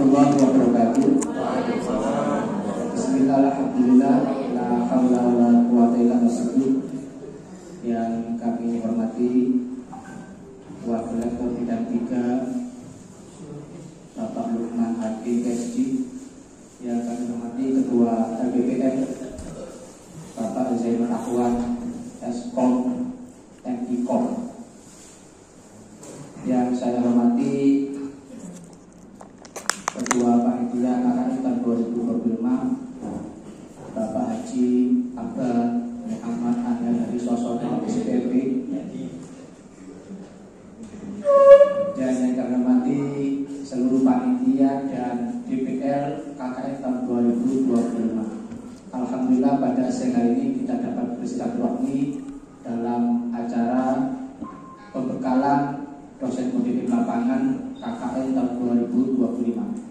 warahmatullahi wabarakatuh. Bismillahirrahmanirrahim. La haula wala quwwata illa billah. Yang kami hormati Wakil Rektor Bidang 3 Bapak Lukman Hakim PSG, yang kami hormati Ketua LBPM Bapak Zainul Akhwan Eskom MIKOM, yang saya hormati Ketua Panitia KKN tahun 2025 Bapak Haji Abdul Muhammad Anda dari Sosona SPP, dan yang kami hormati seluruh panitia dan DPL KKN tahun 2025. Alhamdulillah pada siang hari ini kita dapat bersilaturahmi dalam acara pembekalan dosen pembimbing lapangan KKN tahun 2025.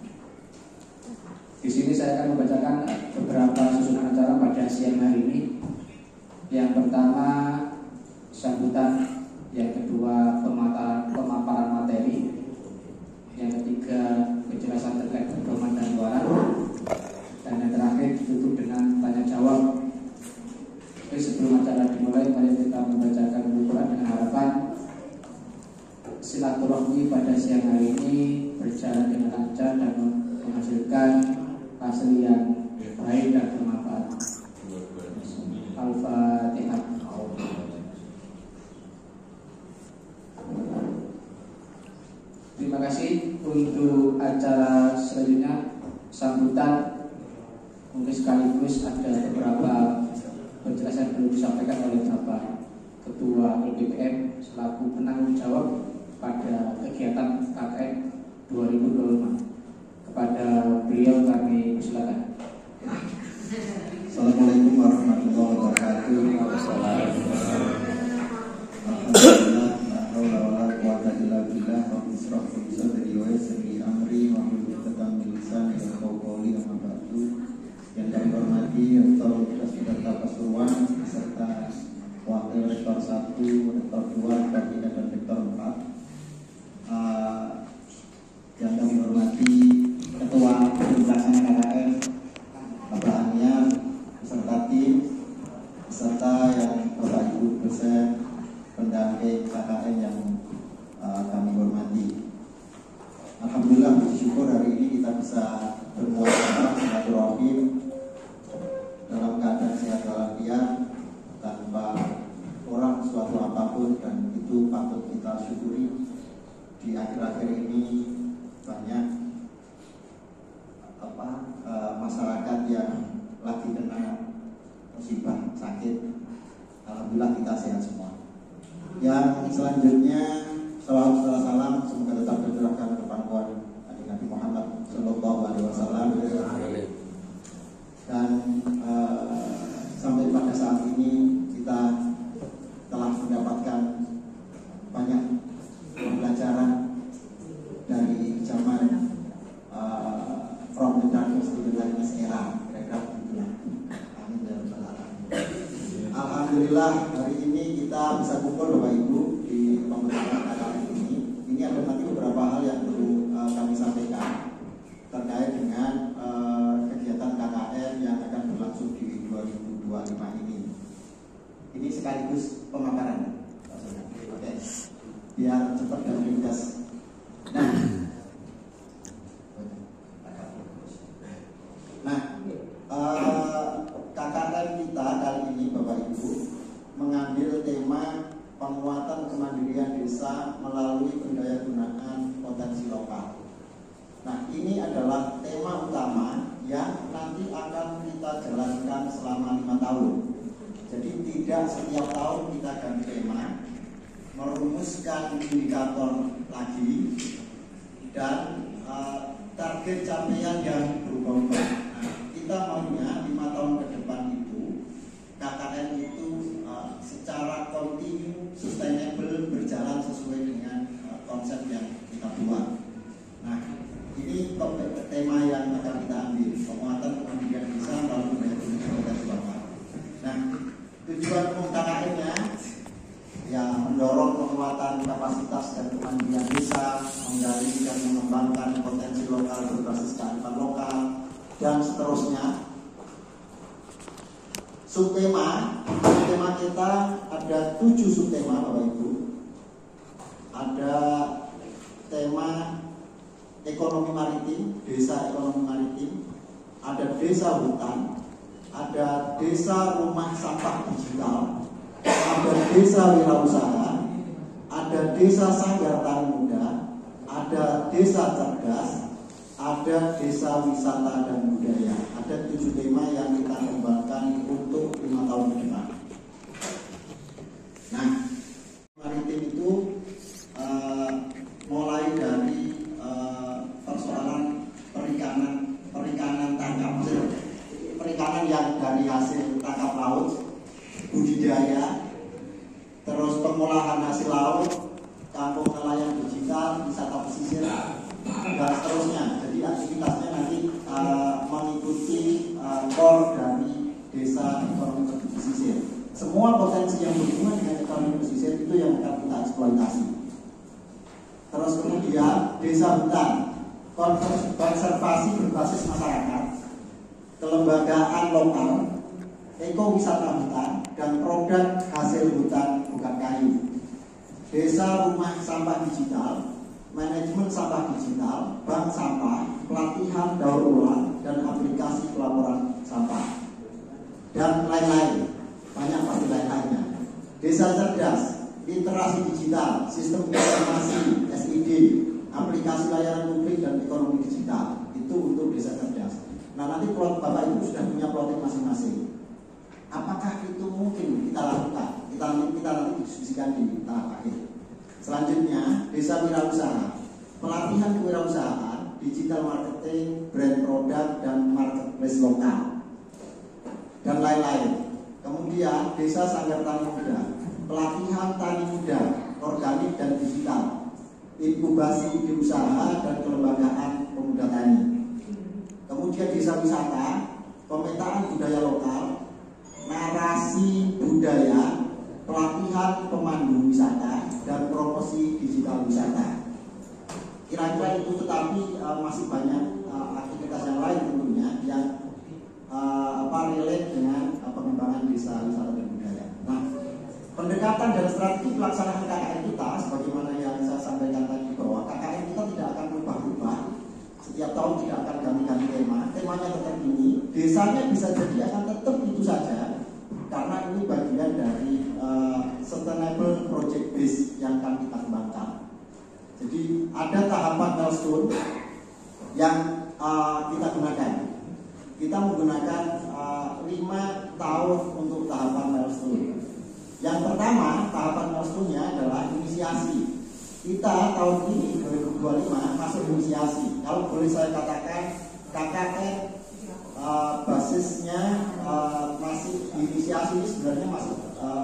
Di sini saya akan membacakan beberapa susunan acara pada siang hari ini. Yang pertama sambutan, yang kedua pemaparan materi, yang ketiga penjelasan terkait pedoman dan waran, dan yang terakhir ditutup dengan tanya jawab. Oke, sebelum acara dimulai, mari kita membacakan Al-Quran dengan harapan silaturahmi pada siang hari ini berjalan dengan lancar dan menghasilkan hasil yang baik dan bermanfaat. Al-Fatihah. Terima kasih. Untuk acara selanjutnya sambutan, mungkin sekaligus ada beberapa penjelasan perlu disampaikan oleh Bapak Ketua LBPM selaku penanggung jawab pada kegiatan KKN 2025. Kepada beliau kami silakan. Assalamualaikum warahmatullahi wabarakatuh. Alhamdulillah, la haula wala quwwata illa billah. Rabbi shrah li sadri wa yassir li amri wahlul 'uqdatam min lisani yafqahu qawli. Amma ba'du. Yang kami hormati Rektor Universitas Pasuruan beserta Wakil Rektor 1, Rektor 2, Rektor 3, dan Rektor 4. Yang kami hormati Ketua Pelaksana KKN Bapak Anian beserta tim, beserta yang Bapak Ibu dosen pendamping KKN yang kami hormati. Alhamdulillah, puji syukur hari ini kita bisa bermuara silaturahim dalam keadaan sehat walafiat tanpa orang suatu apapun, dan itu patut kita syukuri. Di akhir-akhir ini banyak masyarakat yang lagi kena musibah sakit. Alhamdulillah kita sehat semua. Yang selanjutnya salam semoga tetap tercurahkan ke pangkuan Nabi Muhammad Sallallahu Alaihi Wasallam. Dan sampai pada saat ini kita telah mendapatkan banyak pembelajaran dari zaman from the darkness to the lightness era, kira-kira begitulah. Amin ya rabbal alamin. Alhamdulillah hari ini kita bisa kumpul Bapak Ibu di pembentukan KKN ini. Ini ada nanti beberapa hal yang perlu kami sampaikan terkait dengan kegiatan KKN yang akan berlangsung di 2025 ini. Ini sekaligus pemaparan, oke, biar cepat dan ringkas. KKN kita kali ini Bapak Ibu mengambil tema penguatan kemandirian desa melalui pendayagunaan potensi lokal. Nah, ini adalah tema utama yang nanti akan kita jalankan selama 5 tahun. Jadi tidak setiap tahun kita ganti tema, merumuskan indikator lagi, dan target capaian yang berubah-ubah. Nah, kita maunya 5 tahun ke depan itu KKN itu secara kontinu, sustainable, berjalan sesuai dengan konsep yang kita buat. Nah, ini tema yang akan kita ambil, penguatan kemandirian desa melalui pendayagunaan potensi lokal. Nah, tujuan umum KKN-nya ya mendorong penguatan kapasitas dan kemandirian desa, menggali dan mengembangkan potensi lokal berbasis kearifan lokal, dan seterusnya. Subtema kita ada 7 subtema Bapak Ibu. Ada tema ekonomi maritim, desa ekonomi maritim, ada desa hutan, ada desa rumah sampah digital, ada desa wirausaha, ada desa sanggar tani muda, ada desa cerdas, ada desa wisata dan budaya. Ada 7 tema yang kita kembangkan untuk 5 tahun ke depan. Nah, maritim itu mulai dari persoalan perikanan tangkap, perikanan yang dari hasil tangkap laut, budidaya, terus pengolahan hasil laut, kampung nelayan digital, wisata pesisir, dan seterusnya. Jadi aktivitasnya nanti mengikuti core dari desa ekonomi pesisir. Semua potensi yang berhubungan dengan ekonomi pesisir itu yang akan kita eksploitasi. Terus kemudian desa hutan, konservasi berbasis masyarakat, kelembagaan lokal, ekowisata hutan, dan produk hasil hutan bukan kayu. Desa rumah sampah digital, manajemen sampah digital, bank sampah, pelatihan daur ulang, dan aplikasi pelaporan sampah, dan lain-lain. Banyak pasti lain-lainnya. Desa cerdas, literasi digital, sistem informasi, SID, aplikasi layanan publik, dan ekonomi digital. Itu untuk desa cerdas. Nah, nanti Bapak Ibu sudah punya plotting masing-masing. Apakah itu mungkin kita lakukan? Kita nanti diskusikan di tahap akhir. Selanjutnya, desa wirausaha, pelatihan kewirausahaan, digital marketing, brand produk, dan marketplace lokal, dan lain-lain. Kemudian desa sanggar tani muda, pelatihan tani muda, organik dan digital, inkubasi ide usaha, dan kelembagaan pemuda tani. Kemudian desa wisata, pemetaan budaya lokal, narasi budaya, pelatihan pemandu wisata, dan promosi digital wisata. Kira-kira itu, tetapi masih banyak aktivitas yang lain tentunya yang relate dengan pengembangan desa wisata dan budaya. Nah, pendekatan dan strategi pelaksanaan KKN kita, sebagaimana yang saya sampaikan tadi, bahwa KKN kita tidak akan berubah-ubah. Setiap tahun tidak akan ganti-ganti tema. Temanya tetap ini. Desanya bisa jadi akan tetap itu saja, karena ini bagian dari sustainable project base yang akan kita kembangkan. Jadi ada tahapan milestone yang kita gunakan. Kita menggunakan 5 tahun untuk tahapan milestone. Yang pertama, tahapan milestone-nya adalah inisiasi. Kita tahun ini 2025 masuk inisiasi. Kalau boleh saya katakan, KKN basisnya masih inisiasi ini sebenarnya masih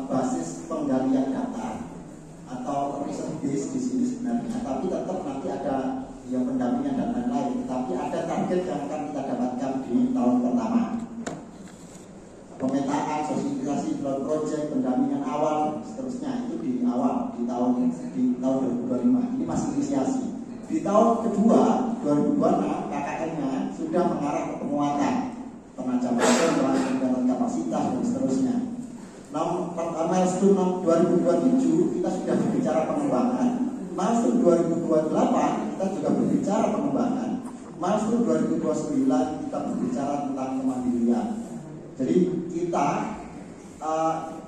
basis penggalian data atau research base di sini sebenarnya. Tapi tetap nanti ada yang pendampingan dan lain-lain. Tapi ada target yang akan kita dapatkan di tahun pertama. Pemetaan, sosialisasi, pilot project, pendampingan awal, seterusnya itu di awal di tahun 2025. Ini masih inisiasi. Di tahun kedua 2026 KKN-nya sudah mengarah ke penguatan, penajaman peningkatan kapasitas dan seterusnya. Milestone 2027 kita sudah berbicara pengembangan. Milestone 2028 kita juga berbicara pengembangan. Milestone 2029 kita berbicara tentang kemandirian. Jadi kita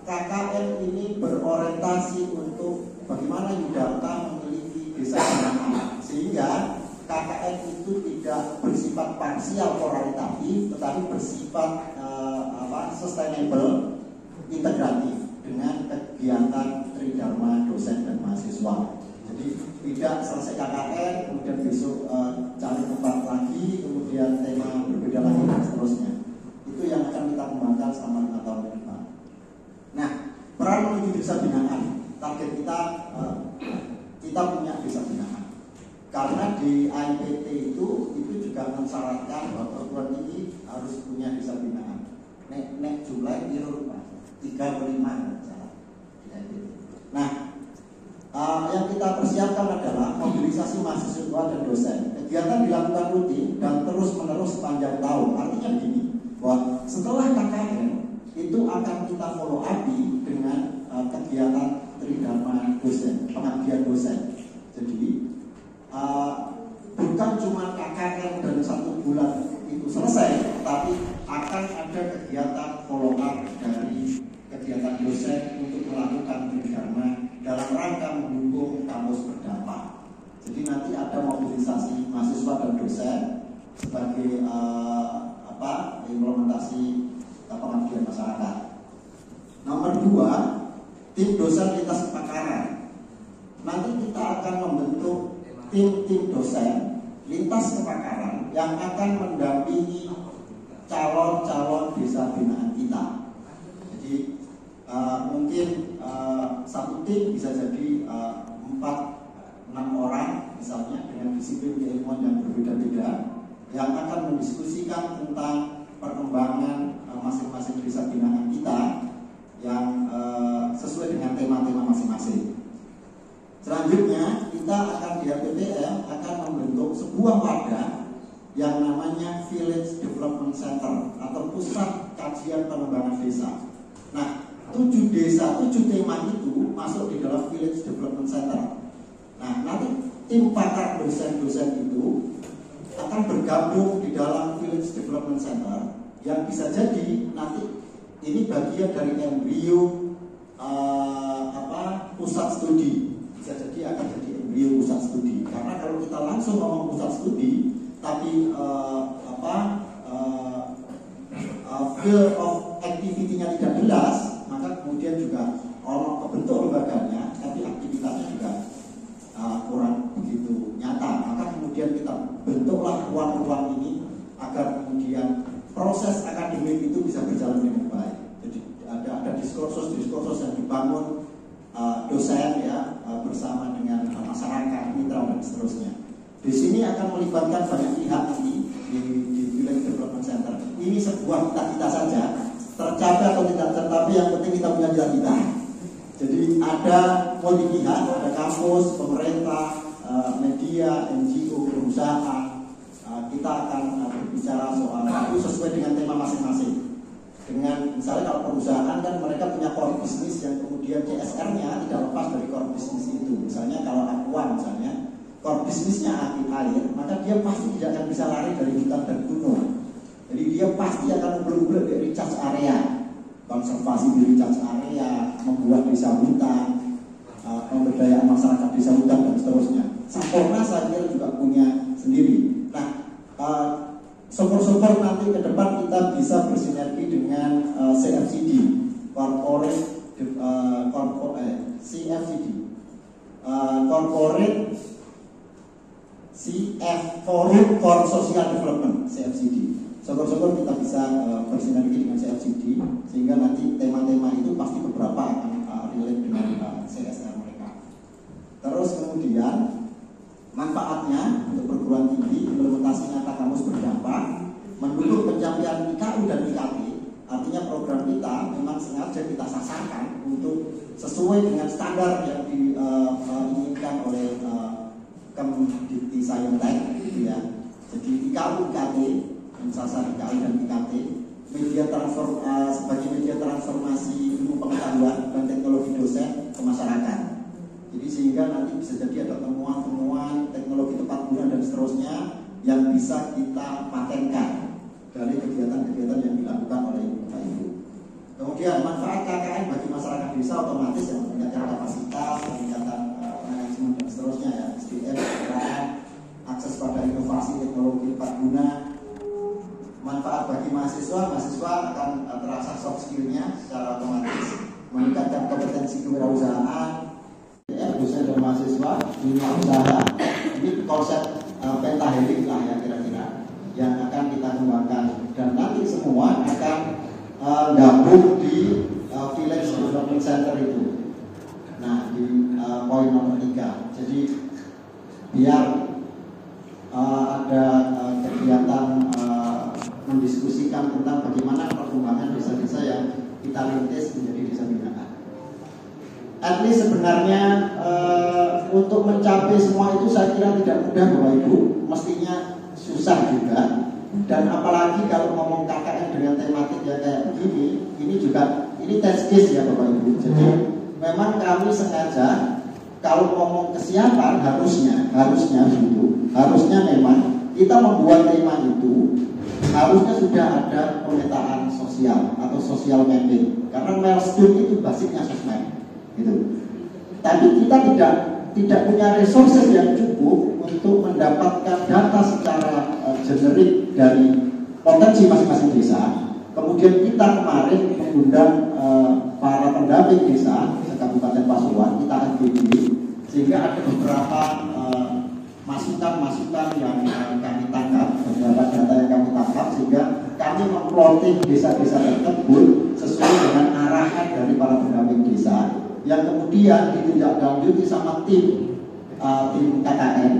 KKN ini berorientasi untuk bagaimana Yudharta memiliki desa binaan, sehingga KKN itu tidak bersifat parsial kualitatif, tetapi bersifat sustainable, integratif dengan kegiatan tridharma dosen dan mahasiswa. Jadi tidak selesai KKN kemudian besok cari tempat lagi, kemudian tema berbeda lagi dan seterusnya. Itu yang akan kita kembangkan selama 5 tahun ke depan. Nah, peran menuju desa binaan, target kita punya desa binaan. Karena di AIPT itu juga mensyaratkan bahwa perguruan tinggi harus punya desa binaan. Nek jumlah itu 35 salah. Nah, mahasiswa dan dosen. Kegiatan dilakukan rutin dan terus-menerus sepanjang tahun. Artinya begini, bahwa setelah KKN itu akan kita follow up dengan kegiatan tridharma dosen, pengabdian dosen. Jadi bukan cuma KKN dan 1 bulan itu selesai, tapi akan ada kegiatan follow up dari kegiatan dosen untuk melakukan tridharma dalam rangka mendukung kampus berdampak. Jadi nanti ada mobilisasi mahasiswa dan dosen sebagai implementasi pengabdian masyarakat. Nomor 2, tim dosen lintas kepakaran. Nanti kita akan membentuk tim dosen lintas kepakaran yang akan mendampingi calon-calon desa binaan kita. Jadi mungkin satu tim bisa jadi 4-6 orang misalnya dengan disiplin keilmuan yang berbeda-beda yang akan mendiskusikan tentang perkembangan masing-masing desa binaan kita yang sesuai dengan tema-tema masing-masing. Selanjutnya kita akan di HPPM akan membentuk sebuah wadah yang namanya Village Development Center atau Pusat Kajian Pengembangan Desa. Nah, 7 desa, 7 tema itu masuk di dalam Village Development Center. Nah, nanti tim pakar dosen-dosen itu akan bergabung di dalam Village Development Center yang bisa jadi nanti ini bagian dari embrio pusat studi. Bisa jadi akan jadi embrio pusat studi. Karena kalau kita langsung ngomong pusat studi, tapi field of activity-nya tidak jelas, maka kemudian juga orang kebentuk lembaganya, tapi aktivitasnya juga kurang begitu nyata. Maka kemudian kita bentuklah ruang-ruang ini agar kemudian proses akademik itu bisa berjalan dengan baik. Jadi ada diskursus yang dibangun dosen ya bersama dengan masyarakat, mitra dan seterusnya. Di sini akan melibatkan banyak pihak nanti di Village Development Center. Ini sebuah cita-cita saja, tercapai atau tidak tercapai yang penting kita punya cita-cita. Jadi ada multi pihak, ada kampus, pemerintah, media, NGO, perusahaan. Kita akan berbicara soal itu sesuai dengan tema masing-masing. Dengan misalnya kalau perusahaan kan mereka punya core bisnis yang kemudian CSR-nya tidak lepas dari core bisnis itu. Misalnya kalau Aqua misalnya core bisnisnya air, maka dia pasti tidak akan bisa lari dari hutan dan gunung. Jadi dia pasti akan ngumpul-ngumpul di recharge area, konservasi di recharge area, membuat desa hutan, pemberdayaan masyarakat desa hutan dan seterusnya. Sampurna saya kira juga punya sendiri. Nah, syukur-syukur nanti ke depan kita bisa bersinergi dengan CFCD, Forum for Social Development (CFCD). Syukur-syukur kita bisa bersinergi dengan CFCD sehingga nanti tema-tema itu pasti beberapa akan relate dengan CSR mereka. Terus kemudian manfaatnya untuk perguruan tinggi, implementasi nyata kampus berdampak, mendukung pencapaian IKU dan IKT. Artinya program kita memang sengaja kita sasarkan untuk sesuai dengan standar yang diinginkan oleh Kemdikti Saintek, gitu ya. Jadi IKU IKT, mensasar IKU dan IKT, sebagai media transformasi ilmu pengetahuan dan teknologi dosen ke masyarakat. Jadi sehingga nanti bisa jadi ada temuan-temuan teknologi tepat guna dan seterusnya yang bisa kita patenkan dari kegiatan-kegiatan yang dilakukan oleh Bapak Ibu. Kemudian manfaat KKN bagi masyarakat desa otomatis yang meningkatkan kapasitas, peningkatan manajemen dan seterusnya ya, SDM, akses pada inovasi teknologi tepat guna. Manfaat bagi mahasiswa akan terasa soft skill-nya secara otomatis, meningkatkan kompetensi kewirausahaan. Dosen dan mahasiswa dunia usaha, ini konsep pentahelik lah ya kira-kira yang akan kita kembangkan dan nanti semua akan gabung di Village Development Center itu. Nah di poin nomor 3, jadi biar ada kegiatan mendiskusikan tentang bagaimana perkembangan desa-desa yang kita rintis menjadi desa binaan. At least sebenarnya untuk mencapai semua itu saya kira tidak mudah Bapak Ibu, mestinya susah juga. Dan apalagi kalau ngomong KKN dengan tematik yang kayak begini, ini test case ya Bapak Ibu. Jadi memang kami sengaja kalau ngomong kesiapan harusnya memang kita membuat tema itu harusnya sudah ada pemetaan sosial atau social mapping, karena milestone itu basicnya sosmed gitu. Tapi kita tidak punya resources yang cukup untuk mendapatkan data secara generik dari potensi masing-masing desa. Kemudian kita kemarin mengundang para pendamping desa Kabupaten Pasuruan, kita FGD, sehingga ada beberapa masukan-masukan yang kami tangkap, beberapa data yang kami tangkap, sehingga kami memplotting desa-desa tersebut sesuai dengan arahan dari para pendamping desa, yang kemudian ditindaklanjuti sama tim KKN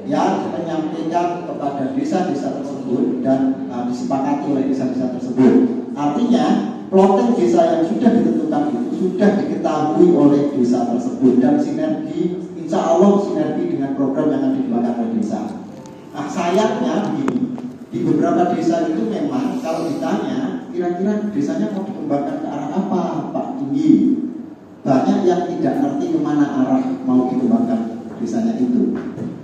yang menyampaikan kepada desa-desa tersebut dan disepakati oleh desa-desa tersebut. Artinya plotting desa yang sudah ditentukan itu sudah diketahui oleh desa tersebut dan sinergi, insya Allah sinergi dengan program yang akan dikembangkan oleh desa. Nah sayangnya begini, di beberapa desa itu memang kalau ditanya kira-kira desanya mau dikembangkan ke arah apa Pak Tinggi, banyak yang tidak ngerti kemana arah mau dikembangkan desanya itu.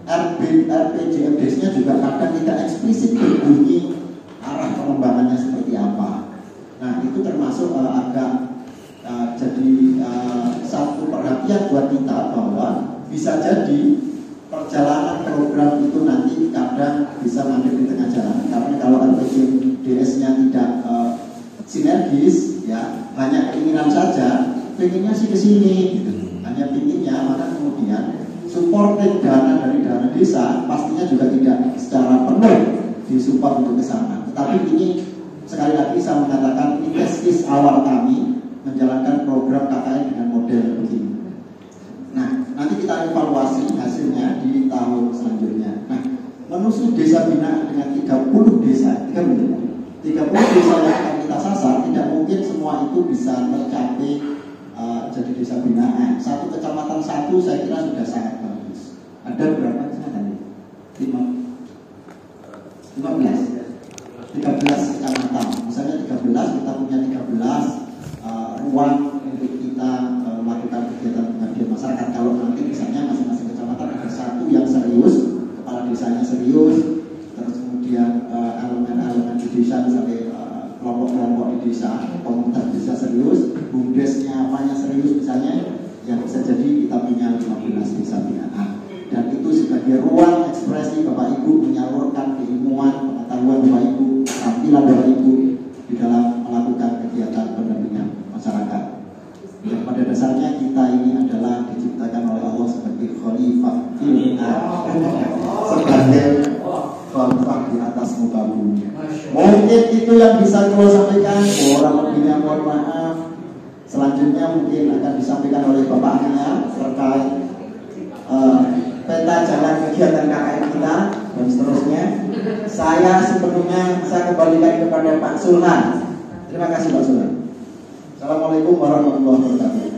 RPJMDes-nya juga kadang tidak eksplisit berbunyi arah pengembangannya seperti apa. Nah itu termasuk agak jadi satu perhatian buat kita bahwa bisa jadi perjalanan program itu nanti kadang bisa mandek di tengah jalan, karena kalau RPJMDes-nya tidak sinergis, ya hanya keinginan saja, pengennya sih ke sini, gitu. Hanya pinginnya, maka kemudian supporting dana dari dana desa pastinya juga tidak secara penuh disupport untuk ke sana. Tetapi ini sekali lagi saya mengatakan ini tes awal kami menjalankan program KKN dengan model begini. Nah, nanti kita evaluasi hasilnya di tahun selanjutnya. Nah, menuju desa binaan dengan 30 desa yang akan kita sasar, tidak mungkin semua itu bisa tercapai jadi desa binaan. Satu kecamatan satu saya kira sudah sangat bagus. Ada berapa kecamatan? 13 kecamatan. Misalnya 13, kita punya 13 ruang untuk kita melakukan kegiatan pengabdian masyarakat. Kalau nanti misalnya masing-masing kecamatan ada satu yang serius, kepala desanya serius, terus kemudian elemen-elemen di desa sampai kelompok-kelompok di desa, komunitas desa serius, bumdesnya apanya serius misalnya, yang bisa jadi kita punya 15 desa binaan. Dan itu sebagai ruang ekspresi Bapak Ibu menyalurkan keilmuan, pengetahuan Bapak Ibu, tampilan Bapak Ibu di dalam melakukan kegiatan pendampingan masyarakat. Yang pada dasarnya kita ini adalah diciptakan oleh Allah sebagai khalifah fil ardh, sebagai khalifah di atas muka bumi. Mungkin itu yang bisa saya sampaikan. Kurang lebihnya mohon maaf. Selanjutnya mungkin akan disampaikan oleh Bapaknya terkait peta jalan kegiatan KKN kita dan seterusnya. Saya kembalikan kepada Pak Sulhan. Terima kasih Pak Sulhan. Assalamualaikum warahmatullahi wabarakatuh.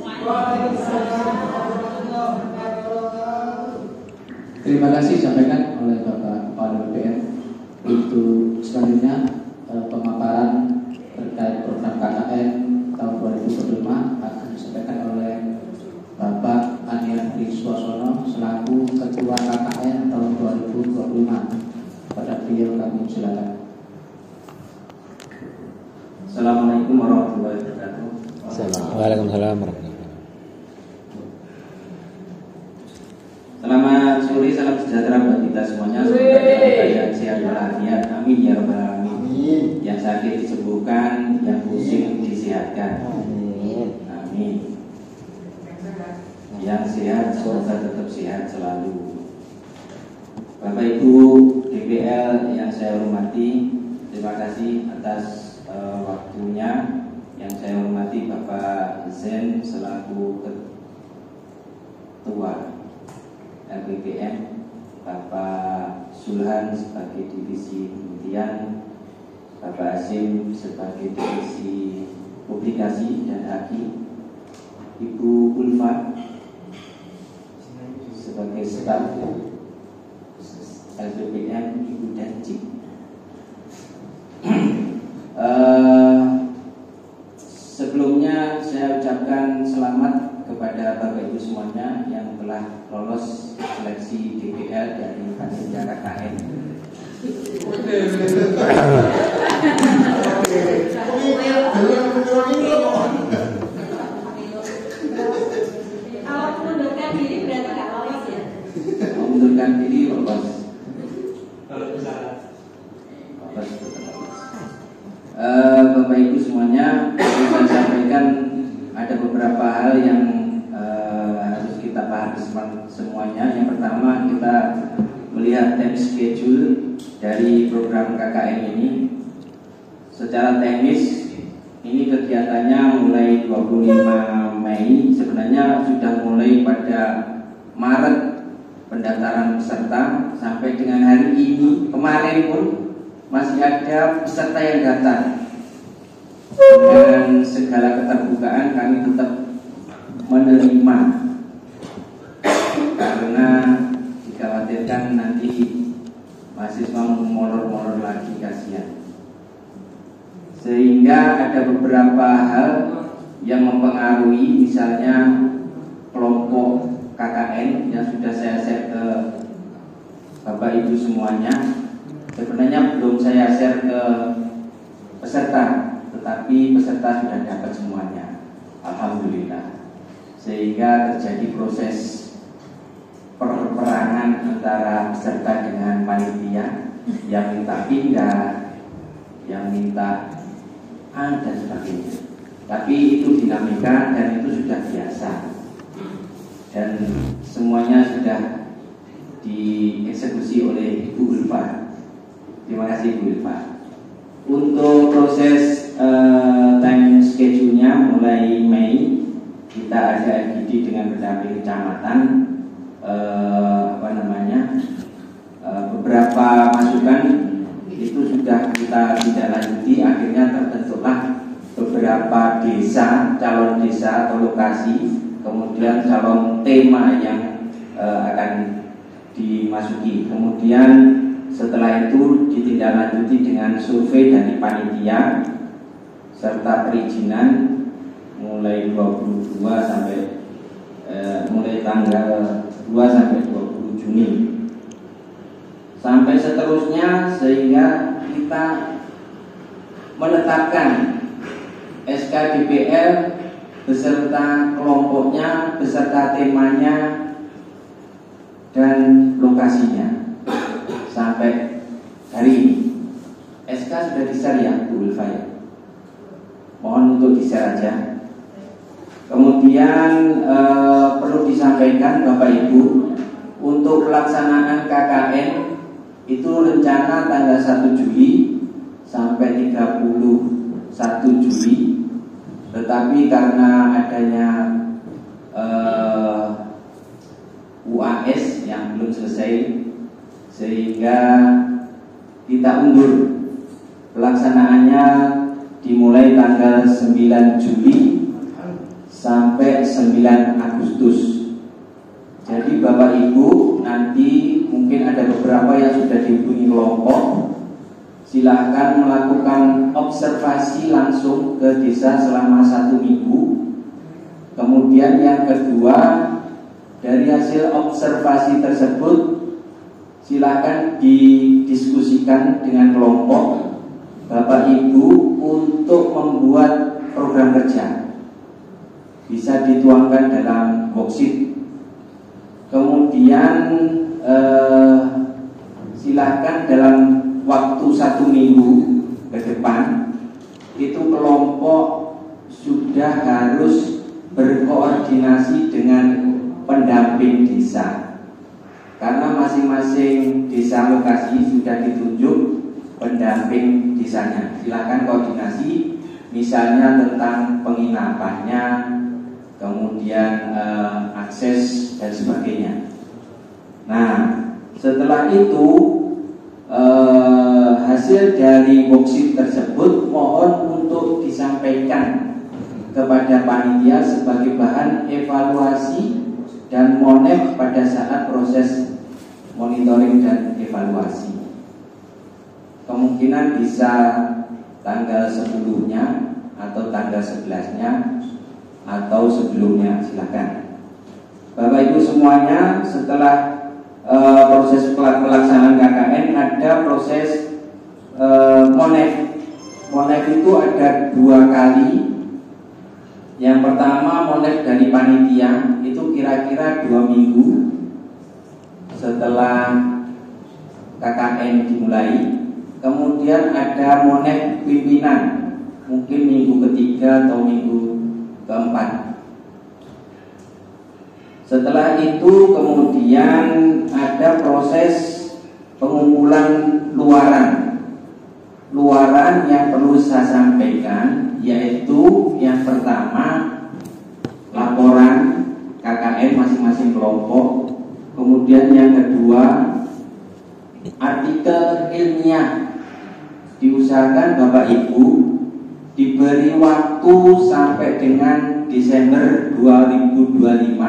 Terima kasih disampaikan oleh Bapak Kepala BPN. Untuk selanjutnya pemaparan terkait program KKN tahun 2025 akan disampaikan oleh Bapak Aniar Suasono selaku Ketua KKN tahun 2025. Pada beliau kami silakan. Assalamualaikum warahmatullahi wabarakatuh. Waalaikumsalam warahmatullahi wabarakatuh. Selamat sore, salam sejahtera buat kita semuanya. Semoga dalam sehat walafiat. Amin ya rabbal alamin. Yang sakit disembuhkan, yang pusing disehatkan. Amin. Yang sehat semoga tetap sehat selalu. Bapak Ibu DPL yang saya hormati, terima kasih atas waktunya. Yang saya hormati Bapak Zen selaku Ketua LPPM, Bapak Sulhan sebagai divisi penelitian, Bapak Hasim sebagai divisi publikasi dan haki, Ibu Ulfa staf LPPM Ibu dan Cik. Sebelumnya saya ucapkan selamat kepada Bapak Ibu semuanya yang telah lolos seleksi DPL dari panitia KKN. Kalau mengundurkan diri berarti nggak lolos ya? Mengundurkan diri lolos. Bapak Ibu semuanya, saya sampaikan ada beberapa hal yang harus kita pahami semuanya. Yang pertama, kita melihat time schedule dari program KKN ini. Secara teknis, ini kegiatannya mulai 25 Mei. Sebenarnya sudah mulai pada Maret pendaftaran peserta, sampai dengan hari ini, kemarin pun masih ada peserta yang datang. Dengan segala keterbukaan kami tetap menerima, karena dikhawatirkan nanti mahasiswa molor-molor lagi, kasihan. Sehingga ada beberapa hal yang mempengaruhi, misalnya kelompok KKN yang sudah saya share ke Bapak Ibu semuanya. Sebenarnya belum saya share ke peserta, tetapi peserta sudah dapat semuanya, alhamdulillah. Sehingga terjadi proses perperangan antara peserta dengan panitia, yang minta pindah, yang minta dan sebagainya. Tapi itu dinamika dan itu sudah biasa, dan semuanya sudah dieksekusi oleh Ibu Ulfa. Terima kasih Bu Ilva. Untuk proses time schedule-nya mulai Mei, kita ada FGD dengan pendamping kecamatan. Beberapa masukan itu sudah kita tidak lanjuti. Akhirnya terbentuklah beberapa desa, calon desa atau lokasi, kemudian calon tema yang akan dimasuki. Kemudian setelah itu ditindaklanjuti dengan survei dari panitia serta perizinan mulai 22 sampai mulai tanggal 2 sampai 20 Juni sampai seterusnya, sehingga kita menetapkan SK DPL beserta kelompoknya, beserta temanya dan lokasinya. Sampai hari ini SK sudah di-share ya Bu Ulfa ya? Mohon untuk di-share aja. Kemudian perlu disampaikan Bapak Ibu, untuk pelaksanaan KKN itu rencana tanggal 1 Juli sampai 31 Juli. Tetapi karena adanya UAS yang belum selesai, sehingga kita undur pelaksanaannya dimulai tanggal 9 Juli sampai 9 Agustus. Jadi Bapak Ibu, nanti mungkin ada beberapa yang sudah dihubungi kelompok, silahkan melakukan observasi langsung ke desa selama 1 minggu. Kemudian yang kedua, dari hasil observasi tersebut silakan didiskusikan dengan kelompok Bapak Ibu untuk membuat program kerja. Bisa dituangkan dalam worksheet. Kemudian silakan dalam waktu 1 minggu ke depan itu kelompok sudah harus berkoordinasi dengan pendamping desa. Karena masing-masing desa lokasi sudah ditunjuk pendamping desanya. Silakan koordinasi, misalnya tentang penginapannya, kemudian akses dan sebagainya. Nah, setelah itu hasil dari worksheet tersebut mohon untuk disampaikan kepada panitia sebagai bahan evaluasi dan monef pada saat proses monitoring dan evaluasi. Kemungkinan bisa tanggal 10-nya atau tanggal 11-nya atau sebelumnya, silakan. Bapak Ibu semuanya, setelah proses pelaksanaan KKN ada proses monef. Monef itu ada 2 kali. Yang pertama monef dari panitia, itu kira-kira 2 minggu setelah KKN dimulai. Kemudian ada monef pimpinan, mungkin minggu ketiga atau minggu keempat. Setelah itu kemudian ada proses pengumpulan luaran yang perlu saya sampaikan, yaitu yang pertama laporan KKN masing-masing kelompok. Kemudian yang kedua artikel ilmiah. Diusahakan Bapak Ibu diberi waktu sampai dengan Desember 2025,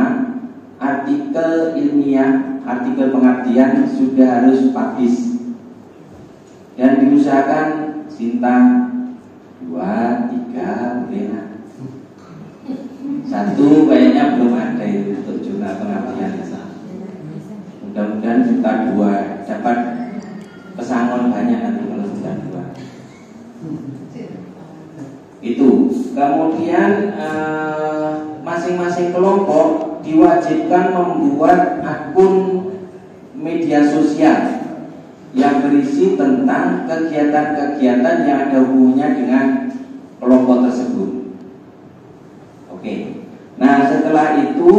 artikel ilmiah, artikel pengabdian sudah harus publish. Dan diusahakan Sinta 2, 3 boleh. 1 kayaknya belum ada itu untuk jurnal pengabdian. Mudah-mudahan Sinta 2 dapat pesangon banyak nanti kalau Sinta 2. Itu. Kemudian masing-masing kelompok diwajibkan membuat akun media sosial yang berisi tentang kegiatan-kegiatan yang ada hubungannya dengan kelompok tersebut. Oke. Nah, setelah itu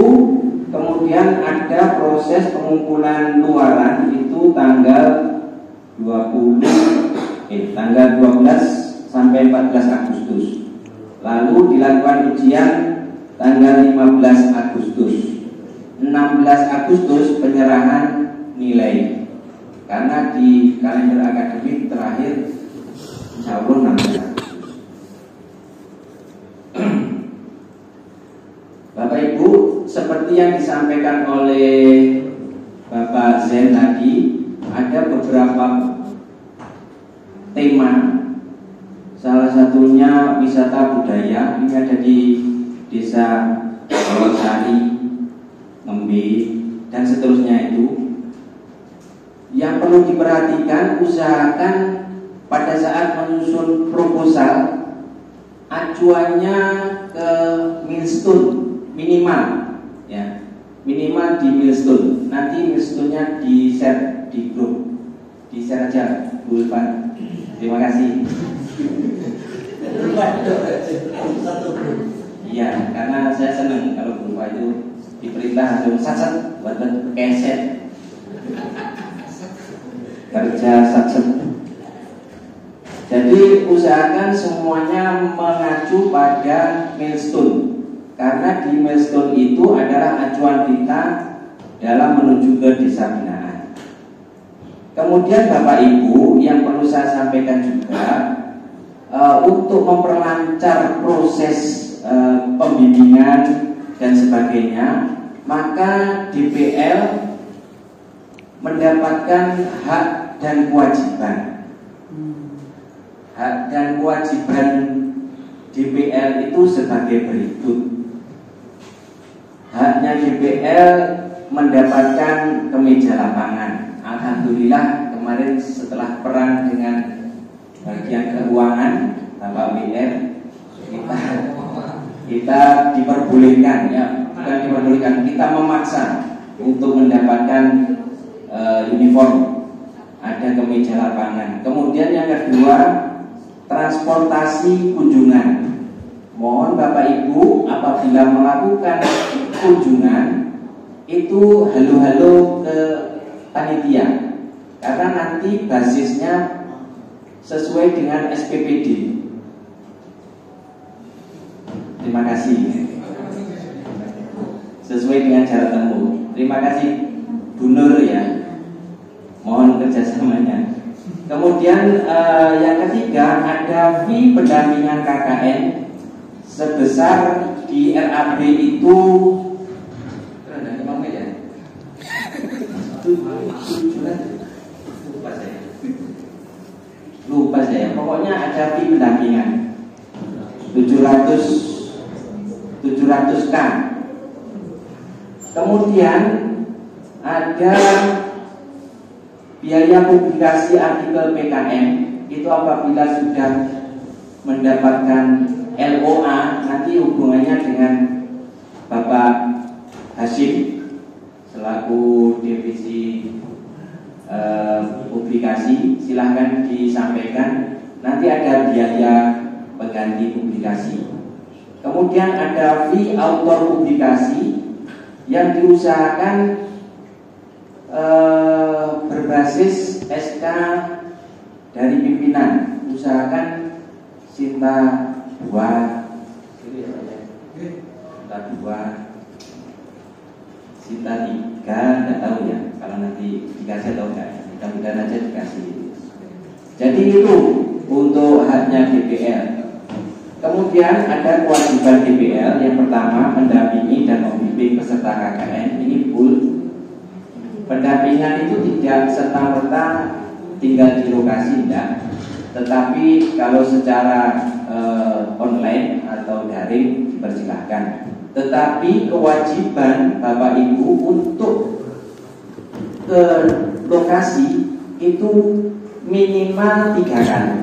kemudian ada proses pengumpulan luaran, itu tanggal 12 sampai 14 Agustus. Lalu dilakukan ujian tanggal 15 Agustus. 16 Agustus penyerahan nilai. Karena di kalender akademik terakhir insya Allah 16 Agustus. Bapak Ibu, seperti yang disampaikan oleh Bapak Zen tadi, ada beberapa tema. Salah satunya wisata budaya. Ini ada di Desa Sari, Ngembe, dan seterusnya itu. Yang perlu diperhatikan, usahakan pada saat menyusun proposal acuannya ke milestone minimal, ya, minimal di milestone. Nanti milestone-nya di share di grup, di share aja, Bu Irfan. Terima kasih. Iya, karena saya senang kalau berupa itu diperintah langsung sat buat keset. Kerja sat. Jadi usahakan semuanya mengacu pada milestone, karena di milestone itu adalah acuan kita dalam menuju ke desa binaan. Kemudian Bapak Ibu, yang perlu saya sampaikan juga, untuk memperlancar proses pembimbingan dan sebagainya, maka DPL mendapatkan hak dan kewajiban. Hak dan kewajiban DPL itu sebagai berikut. Haknya DPL mendapatkan kemeja lapangan. Alhamdulillah kemarin setelah perang dengan bagian keuangan Bapak WR, kita diperbolehkan, ya, bukan diperbolehkan, kita memaksa untuk mendapatkan uniform, ada kemeja lapangan. Kemudian yang kedua, transportasi kunjungan. Mohon Bapak Ibu apabila melakukan kunjungan itu halo-halo ke panitia, karena nanti basisnya sesuai dengan SPPD. Terima kasih. Sesuai dengan jarak tempuh. Terima kasih Bu Nur, ya. Mohon kerjasamanya. Kemudian yang ketiga, ada fee pendampingan KKN sebesar di RAB itu 5 700K. Kemudian ada biaya publikasi artikel PKM, itu apabila sudah mendapatkan LOA nanti hubungannya dengan Bapak Hasyim selaku divisi publikasi, silahkan disampaikan. Nanti ada biaya pengganti publikasi. Kemudian ada fee autor publikasi yang diusahakan berbasis SK dari pimpinan. Usahakan Sinta 2, Sinta 3, nggak tahu ya. Kalau nanti dikasih atau enggak, mudah-mudahan aja dikasih. Jadi itu untuk haknya DPL. Kemudian ada kewajiban DPL. Yang pertama, mendampingi dan membimbing peserta KKN. Ini full. Pendampingan itu tidak serta-merta tinggal di lokasi, tidak. Tetapi kalau secara online atau daring dipersilahkan. Tetapi kewajiban Bapak Ibu untuk ke lokasi itu minimal 3 kali.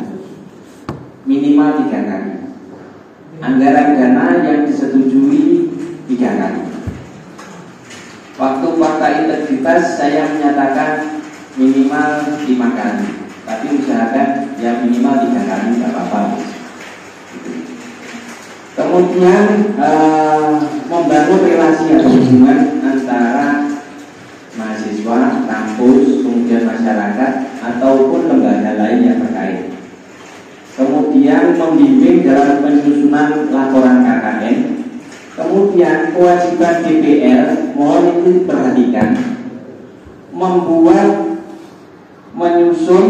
Minimal 3 kali. Anggaran dana yang disetujui 3 kali. Waktu fakta integritas saya menyatakan minimal 5 kali. Tapi usahakan ya minimal 3 kali, tidak apa-apa. Kemudian membangun relasi atau hubungan antara mahasiswa, kampus, kemudian masyarakat ataupun lembaga lain yang terkait. Kemudian membimbing dalam penyusunan laporan KKN. Kemudian kewajiban DPL, mohon itu diperhatikan, membuat, menyusun,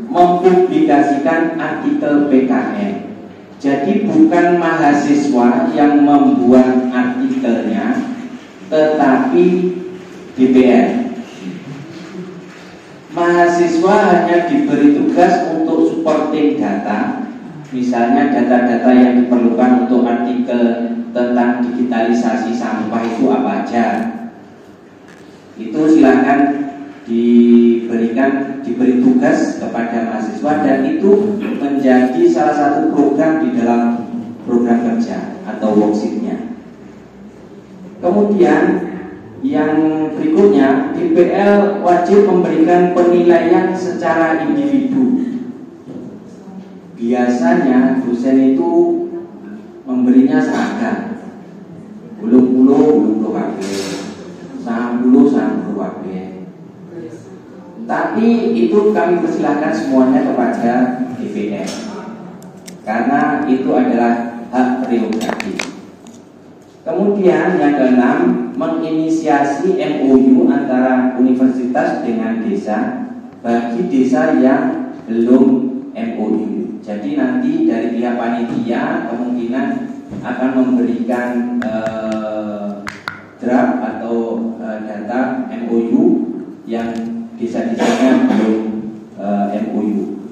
mempublikasikan artikel PKN. Jadi bukan mahasiswa yang membuat artikelnya, tetapi DPL. Mahasiswa hanya diberi tugas untuk supporting data, misalnya data-data yang diperlukan untuk artikel tentang digitalisasi sampah itu apa aja. Itu silakan diberi tugas kepada mahasiswa, dan itu menjadi salah satu program di dalam program kerja atau worksheet-nya. Kemudian yang berikutnya, DPL wajib memberikan penilaian secara individu. Biasanya dosen itu memberinya seragam, bulu kabeh, saham kabeh. Tapi itu kami persilahkan semuanya kepada DPL, karena itu adalah hak prerogatif. Kemudian yang keenam, menginisiasi MOU antara universitas dengan desa bagi desa yang belum MOU. Jadi nanti dari pihak panitia kemungkinan akan memberikan draft atau data MOU yang desa-desanya belum MOU.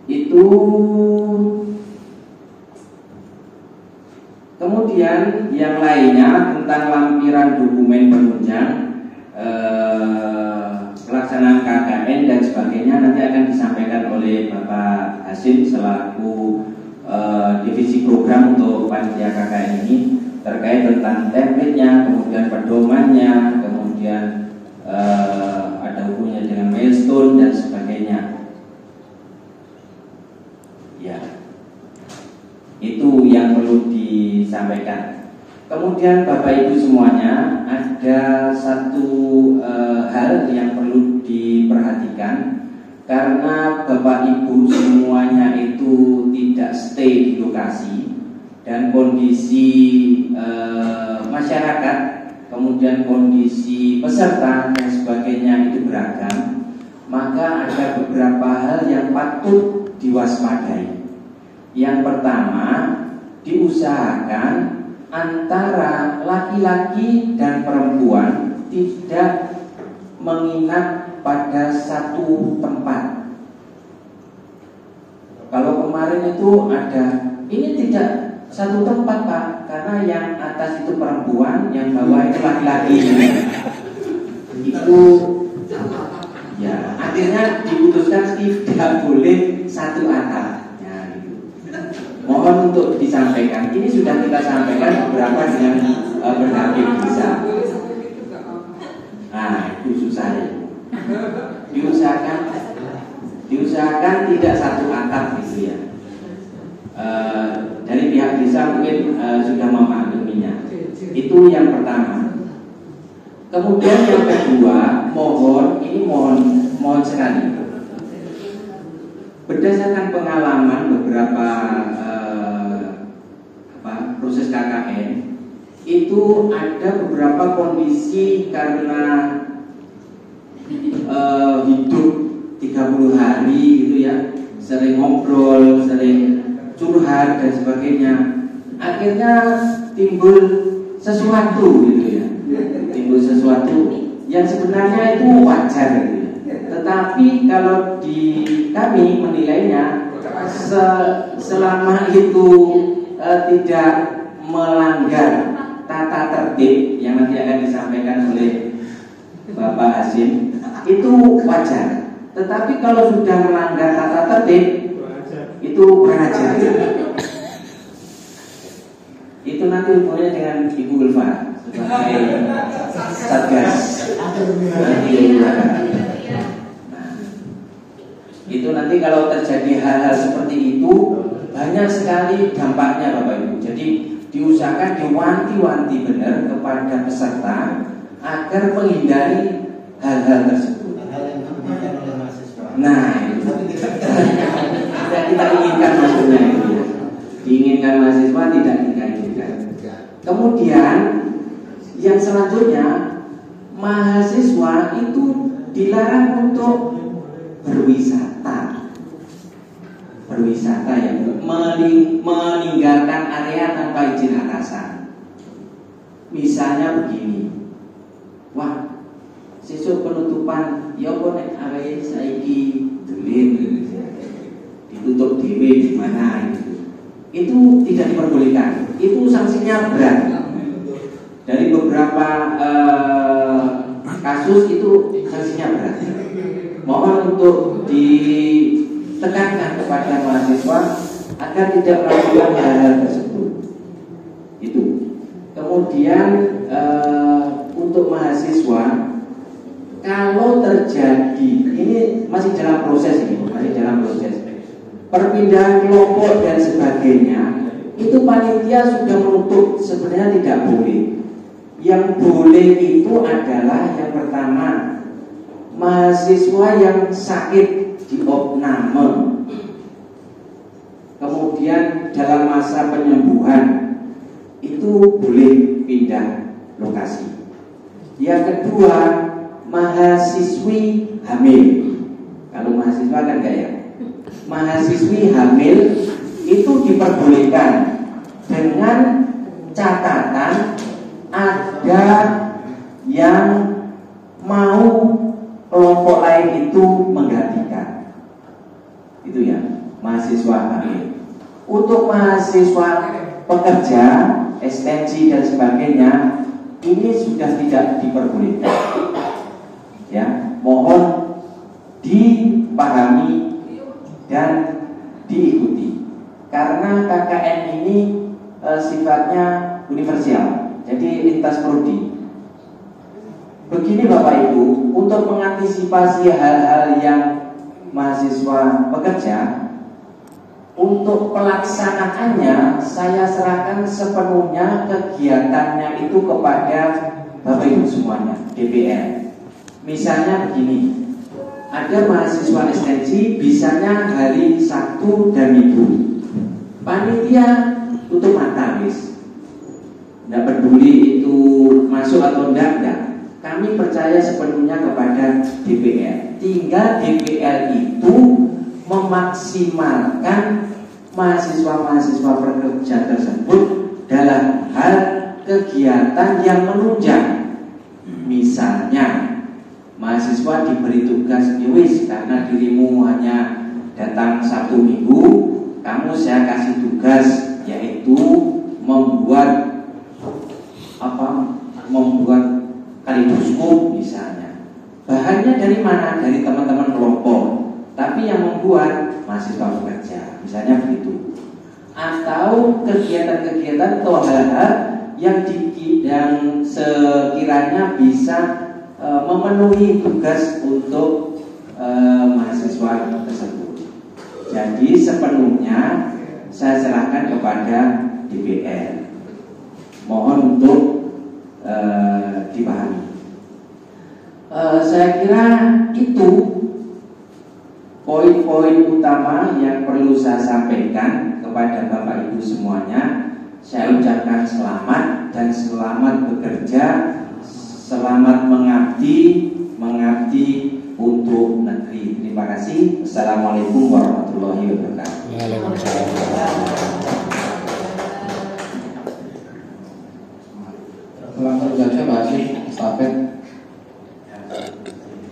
Itu. Kemudian yang lainnya tentang lampiran dokumen penunjang, pelaksanaan KKN dan sebagainya nanti akan disampaikan oleh Bapak Hasyim selaku divisi program untuk panitia KKN ini, terkait tentang template-nya, kemudian pedomannya, kemudian ada hubungannya dengan milestone dan sebagainya. Ya, itu yang perlu disampaikan. Kemudian Bapak Ibu semuanya, ada satu hal yang perlu diperhatikan, karena Bapak Ibu semuanya itu tidak stay di lokasi dan kondisi masyarakat, kemudian kondisi peserta dan sebagainya itu beragam, maka ada beberapa hal yang patut diwaspadai. Yang pertama, diusahakan antara laki-laki dan perempuan tidak menginap pada satu tempat. Kalau kemarin itu ada ini tidak satu tempat Pak, karena yang atas itu perempuan, yang bawah itu laki-laki. Itu ya akhirnya diputuskan tidak boleh satu atap. Ya, gitu. Mohon untuk disampaikan. Ini sudah kita sampaikan beberapa dengan berbagai bisa. Nah itu susah ya. Diusahakan tidak satu atap gitu ya. Dari pihak desa mungkin sudah memahaminya. Itu yang pertama. Kemudian yang kedua, mohon sekali. Berdasarkan pengalaman beberapa proses KKN, itu ada beberapa kondisi karena hidup 30 hari gitu ya, sering ngobrol, sering curhat dan sebagainya, akhirnya timbul sesuatu gitu ya, timbul sesuatu yang sebenarnya itu wajar gitu ya. Tetapi kalau di kami menilainya selama itu tidak melanggar tata tertib yang nanti akan disampaikan oleh Bapak Hasim, itu wajar. Tetapi kalau sudah melanggar tata tertib, itu berajar. Itu nanti hubungannya dengan Ibu Ulfa sebagai Satgas. Itu nanti kalau terjadi hal-hal seperti itu, banyak sekali dampaknya Bapak Ibu. Jadi diusahakan diwanti-wanti benar kepada peserta agar menghindari hal-hal tersebut. Nah, itu kita inginkan maksudnya itu ya. Diinginkan mahasiswa, tidak kita inginkan. Kemudian yang selanjutnya, mahasiswa itu dilarang untuk berwisata ya, meninggalkan area tanpa izin atasan. Misalnya begini, wah, sesuk penutupan, ya apa nek area saiki delit, ditutup dhewe di mana itu tidak diperbolehkan. Itu sanksinya berat. Dari beberapa kasus itu sanksinya berat. Mohon untuk ditekankan kepada mahasiswa agar tidak melakukan hal-hal tersebut. Itu. Kemudian untuk mahasiswa, kalau terjadi, ini masih dalam proses perpindahan kelompok dan sebagainya, itu panitia sudah menutup, sebenarnya tidak boleh. Yang boleh itu adalah yang pertama, mahasiswa yang sakit di opname, kemudian dalam masa penyembuhan itu boleh pindah lokasi. Yang kedua, mahasiswi hamil. Kalau mahasiswa kan enggak ya? Mahasiswi hamil itu diperbolehkan dengan catatan ada yang mau kelompok lain itu menggantikan. Itu ya, mahasiswa hamil. Untuk mahasiswa pekerja, ekstensi dan sebagainya, ini sudah tidak diperbolehkan. Ya, mohon dipahami dan diikuti. Karena KKN ini sifatnya universal, jadi lintas prodi. Begini Bapak Ibu, untuk mengantisipasi hal-hal yang mahasiswa bekerja, untuk pelaksanaannya saya serahkan sepenuhnya kegiatannya itu kepada Bapak Ibu semuanya, DPR. Misalnya begini, ada mahasiswa ekstensi bisanya hari Sabtu dan Minggu. Panitia tutup mata wis. Tidak peduli itu masuk atau enggak. Kami percaya sepenuhnya kepada DPR. Tinggal DPR itu memaksimalkan mahasiswa-mahasiswa pekerja tersebut dalam hal kegiatan yang menunjang. Misalnya mahasiswa diberi tugas wis karena dirimu hanya datang Sabtu Minggu, kamu saya kasih tugas yaitu membuat kaleidoskop misalnya. Bahannya dari mana? Dari teman-teman kelompok. Tapi yang membuat mahasiswa pekerja, misalnya begitu. Atau kegiatan-kegiatan atau hal-hal yang sekiranya bisa memenuhi tugas untuk mahasiswa tersebut. Jadi sepenuhnya saya serahkan kepada DPR. Mohon untuk dipahami. Saya kira itu poin-poin utama yang perlu saya sampaikan kepada Bapak Ibu semuanya. Saya ucapkan selamat dan selamat bekerja, selamat mengabdi untuk negeri. Terima kasih. Assalamualaikum warahmatullahi wabarakatuh. Waalaikumsalam. Langsung saja Pak Hasim, estafet.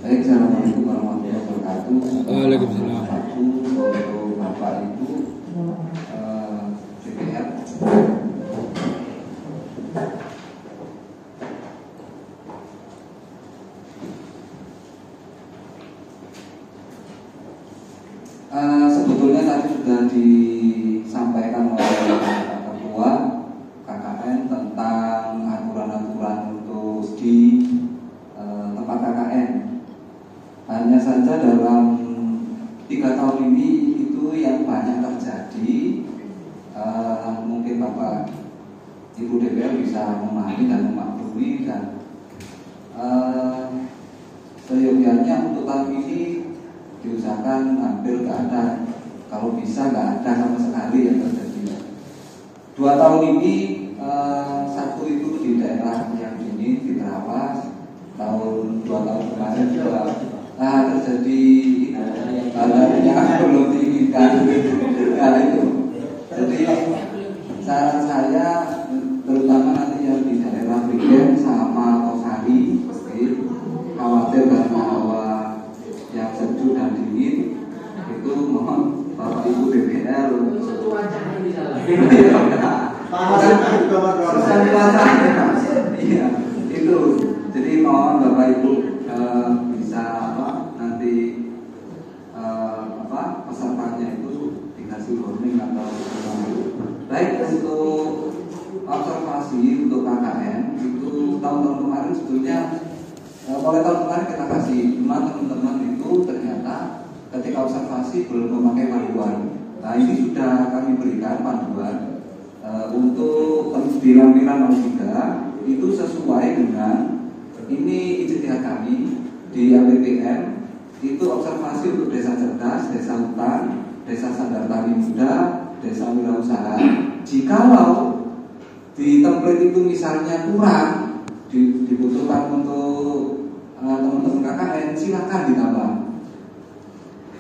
Baik, assalamualaikum warahmatullahi wabarakatuh. Waalaikumsalam. Untuk Bapak Ibu DPR. Sebetulnya tadi sudah disampaikan oleh Pak Ketua KKN tentang aturan-aturan untuk di tempat KKN. Hanya saja dalam 3 tahun ini itu yang banyak terjadi, mungkin Bapak Ibu DPR bisa memahami dan memaklumi, dan seyogianya untuk tahun ini diusahakan hampir nggak ada, kalau bisa nggak ada sama sekali yang terjadi. 2 tahun ini satu itu di daerah yang ini di Terawas, tahun 2 tahun kemarin juga terjadi hal yang belum diinginkan. Nah itu, jadi saran saya terutama nanti yang di daerah Prigen sama Tosari, khawatir karena hawa yang sejuk dan dingin, itu mohon Bapak Ibu DPR iya itu, jadi mohon Bapak Ibu bisa nanti pesertanya itu dikasih warning atau baik. Untuk observasi untuk KKN itu tahun-tahun kemarin sebetulnya mulai tahun kemarin kita kasih, cuma teman-teman itu ternyata ketika observasi belum memakai panduan. Nah ini sudah kami berikan panduan untuk di lampiran 03 itu sesuai dengan ini ijtihad kami di APPM. Itu observasi untuk desa cerdas, desa hutan, desa sadar tani muda, desa wirausaha. Jikalau di template itu misalnya kurang dibutuhkan untuk teman-teman KKN, silakan ditambah.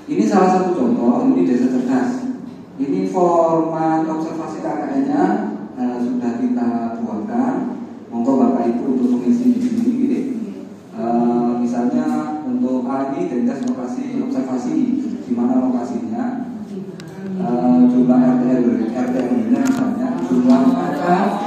Ini salah satu contoh, ini desa cerdas. Ini format observasi KKN-nya sudah kita buatkan. Monggo Bapak Ibu untuk mengisi di sini, gini. Misalnya untuk ini identitas lokasi observasi, di mana lokasinya, jumlah RT-nya misalnya, jumlah kakak,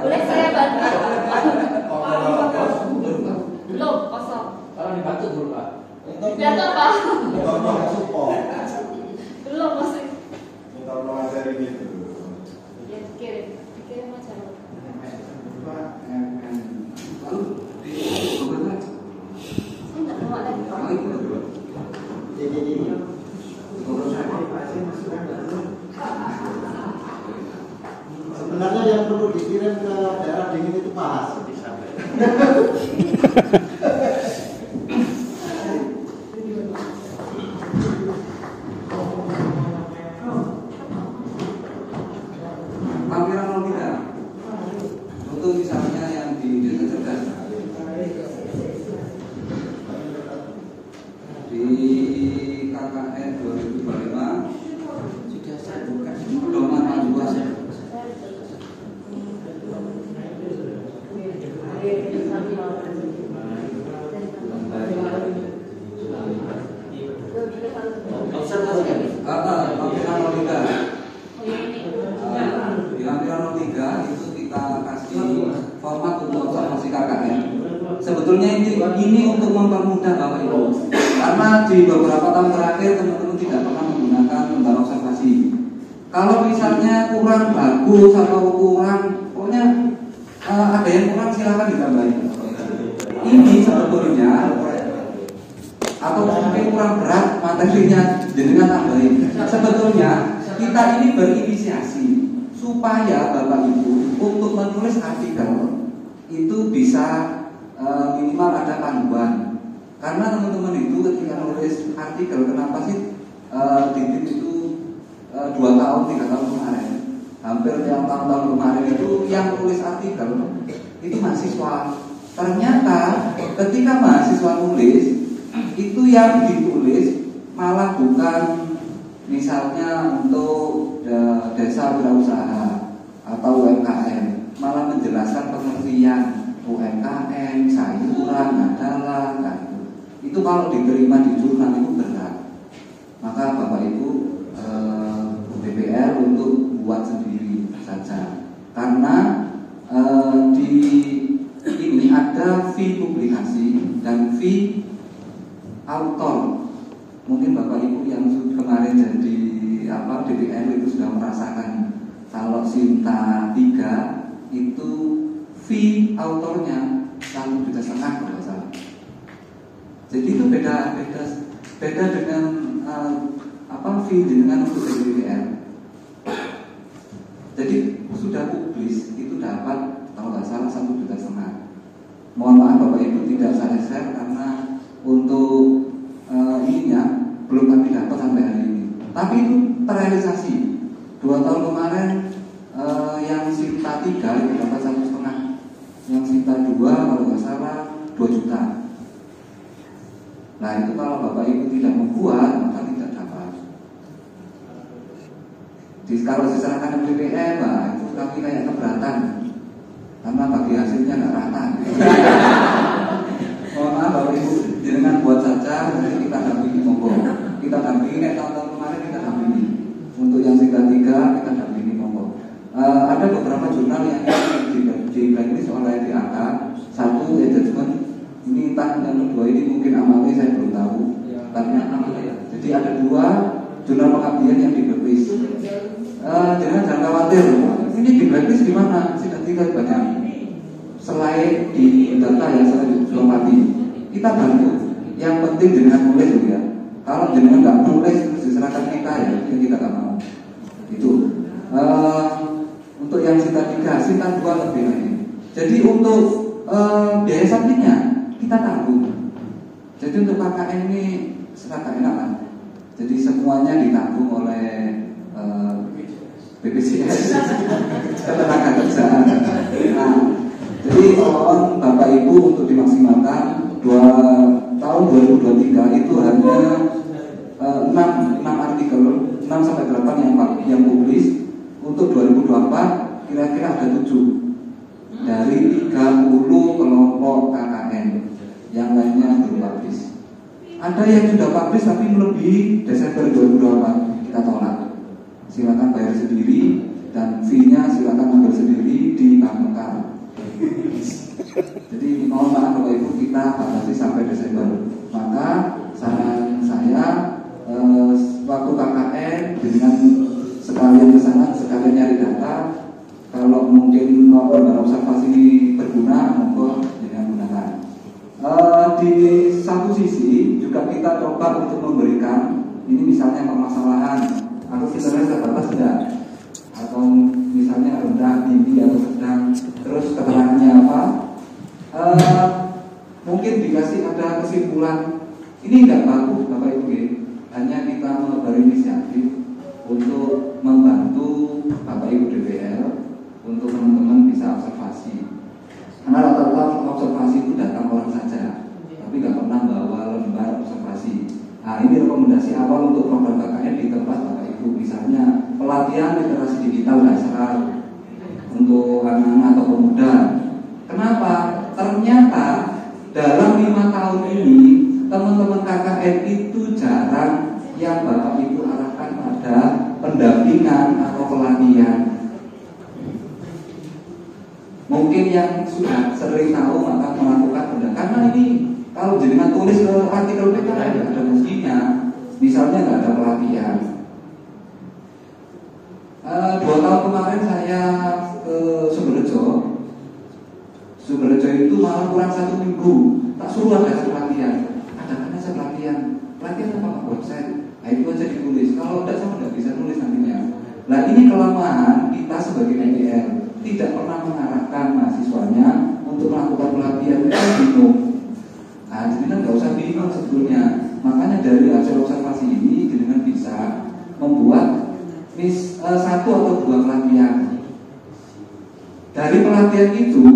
boleh saya bantu? Belum, kosong. Kalau dibantu dulu Pak. Dibantu apa? Belum masih. Ya kirim aja. Enggak mau lagi. Sebenarnya yang perlu dikirim ke daerah dingin itu Pak. Lampiran 03 untuk misalnya yang di desa cerdas di KKN 2025 format untuk observasi KKN. Sebetulnya ini untuk mempermudah Bapak Ibu, karena di beberapa tahun terakhir teman-teman tidak pernah menggunakan lembar observasi. Kalau misalnya kurang bagus atau kurang, pokoknya ada yang kurang silakan ditambahin. Ini sebetulnya atau mungkin kurang berat materinya dengan tambahin. Sebetulnya kita ini berinisiasi supaya Bapak Ibu untuk menulis artikel itu bisa minimal ada panduan. Karena teman-teman itu ketika menulis artikel, kenapa sih Didit itu 2 tahun 3 tahun kemarin, hampir yang tahun-tahun kemarin itu yang nulis artikel itu mahasiswa. Ternyata ketika mahasiswa nulis itu yang ditulis malah bukan misalnya untuk desa wirausaha atau UMKM, malah menjelaskan pengertian UMKM, sayuran, adalah itu kalau diterima di jurnal itu berat. Maka Bapak Ibu DPR untuk buat sendiri saja, karena di ini ada fee publikasi dan fee autor. Mungkin Bapak Ibu yang kemarin jadi DPR itu sudah merasakan kalau Sinta 3 itu fee autornya 1,5 juta kalau nggak salah. Jadi itu beda dengan fee dengan untuk DPR. Jadi sudah publis itu dapat kalau nggak salah 1,5 juta. Mohon maaf Bapak Ibu tidak saya share karena untuk ininya belum kami dapat sampai hari ini. Tapi itu terrealisasi 2 tahun kemarin. Yang Sinta 3 itu dapat 1,5, yang Sinta 2 kalau nggak salah 2 juta. Nah itu kalau Bapak Ibu tidak membuat maka tidak dapat. Kalau diserahkan ke DPR, itu kami kayak keberatan karena bagi hasilnya nggak rata. Mohon maaf Bapak Ibu, dengan buat saja nanti kita dampingi monggo. Kita dampingi kayak tahun-tahun kemarin kita dampingi. Untuk yang Sinta 3 kita dampingi monggo. Ada beberapa jurnal yang di blacklist oleh DAK. Satu engagement, ini entah yang kedua ini mungkin amali saya belum tahu. Jadi ada 2 jurnal pengabdian yang di blacklist. Jangan khawatir. Ini di blacklist di mana? Sinta 3 banyak. Selain di data yang saya belum mati, kita bantu. Yang penting dengan nulis ya. Kalau dengan nggak nulis terus diserahkan kita ya, kita nggak mau. Itu. Untuk yang Sinta 3, Sinta 2 lebih lagi. Jadi untuk biaya sampingnya kita tanggung. Jadi untuk KKN ini seragam enak kan. Jadi semuanya ditanggung oleh BPJS Ketenaga Kerjaan. Nah, jadi mohon Bapak Ibu untuk dimaksimalkan. Tahun 2023 itu hanya 6 artikel, 6 sampai 8 yang publis. Untuk 2024 kira-kira ada 7 dari 30 kelompok KKN, yang lainnya belum publis. Ada yang sudah publis tapi melebihi Desember 2024, kita tolak. Silakan bayar sendiri dan fee-nya silakan ambil sendiri di bank. Jadi mohon maaf Bapak Ibu, kita batasi sampai Desember. Maka saran saya waktu KKN dengan sekalian ke sana, sekalian nyari data. Kalau mungkin lembar observasi ini berguna, monggo dengan gunakan. Di satu sisi juga kita coba untuk memberikan ini misalnya permasalahan atau misalnya terbatas tidak, atau misalnya rendah, tinggi atau sedang, terus keterangannya apa. Mungkin dikasih ada kesimpulan. Ini tidak bagus Bapak Ibu ya. Hanya kita berinisiatif untuk membantu Bapak Ibu DPR untuk teman-teman bisa observasi. Karena rata-rata observasi itu datang orang saja, tapi nggak pernah bawa lembar observasi. Nah ini rekomendasi awal untuk program KKN di tempat Bapak Ibu. Misalnya pelatihan literasi digital dasar untuk anak-anak atau pemuda. Kenapa? Ternyata dalam 5 tahun ini teman-teman KKN itu jarang yang Bapak Ibu arahkan pada pendampingan atau pelatihan. Mungkin yang sudah sering tahu maka melakukan pendataan. Karena ini kalau jenengan tulis ke artikel PKN nggak ada buktinya, misalnya nggak ada pelatihan. 2 tahun kemarin saya ke Sumberjo itu malah kurang 1 minggu, tak suruh ada pelatihan. Ada saya pelatihan apa Pak website? Nah itu aja ditulis. Kalau tidak sama nggak bisa nulis nantinya. Nah ini kelemahan kita sebagai DPR tidak pernah mengarahkan mahasiswanya untuk melakukan pelatihan. Itu bingung. Nah jenengan nggak usah bingung sebetulnya. Makanya dari hasil observasi ini jenengan bisa membuat 1 atau 2 pelatihan. Dari pelatihan itu,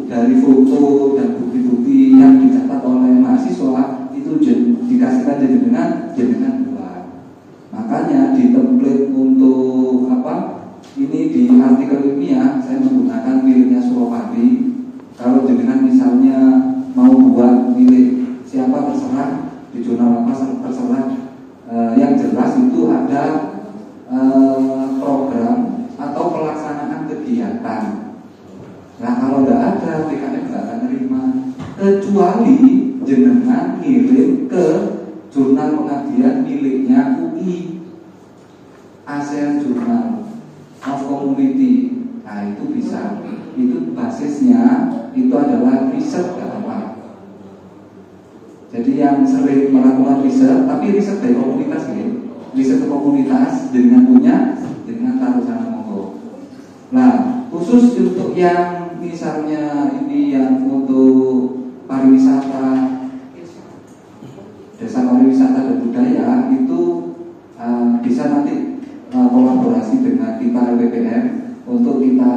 dari foto dan bukti-bukti yang dicatat oleh mahasiswa itu dikasihkan jenengan buat. Makanya di template untuk ini di artikel ilmiah saya menggunakan miliknya Suropati. Kalau jenengan misalnya mau buat milik siapa terserah, di jurnal apa terserah, yang jelas itu ada program atau pelaksanaan kegiatan. Nah kalau tidak ada, PKN tidak akan terima, kecuali jenengan ngirim ke jurnal pengabdian miliknya UI, ASEAN Journal of Community. Nah itu bisa, itu basisnya itu adalah riset apa. Jadi yang sering melakukan riset, tapi riset dari komunitas ya, riset ke komunitas dengan punya, dengan taruh sana monggo. Nah khusus untuk yang misalnya ini yang untuk pariwisata, desa pariwisata dan budaya itu bisa nanti kolaborasi dengan kita LPPM untuk kita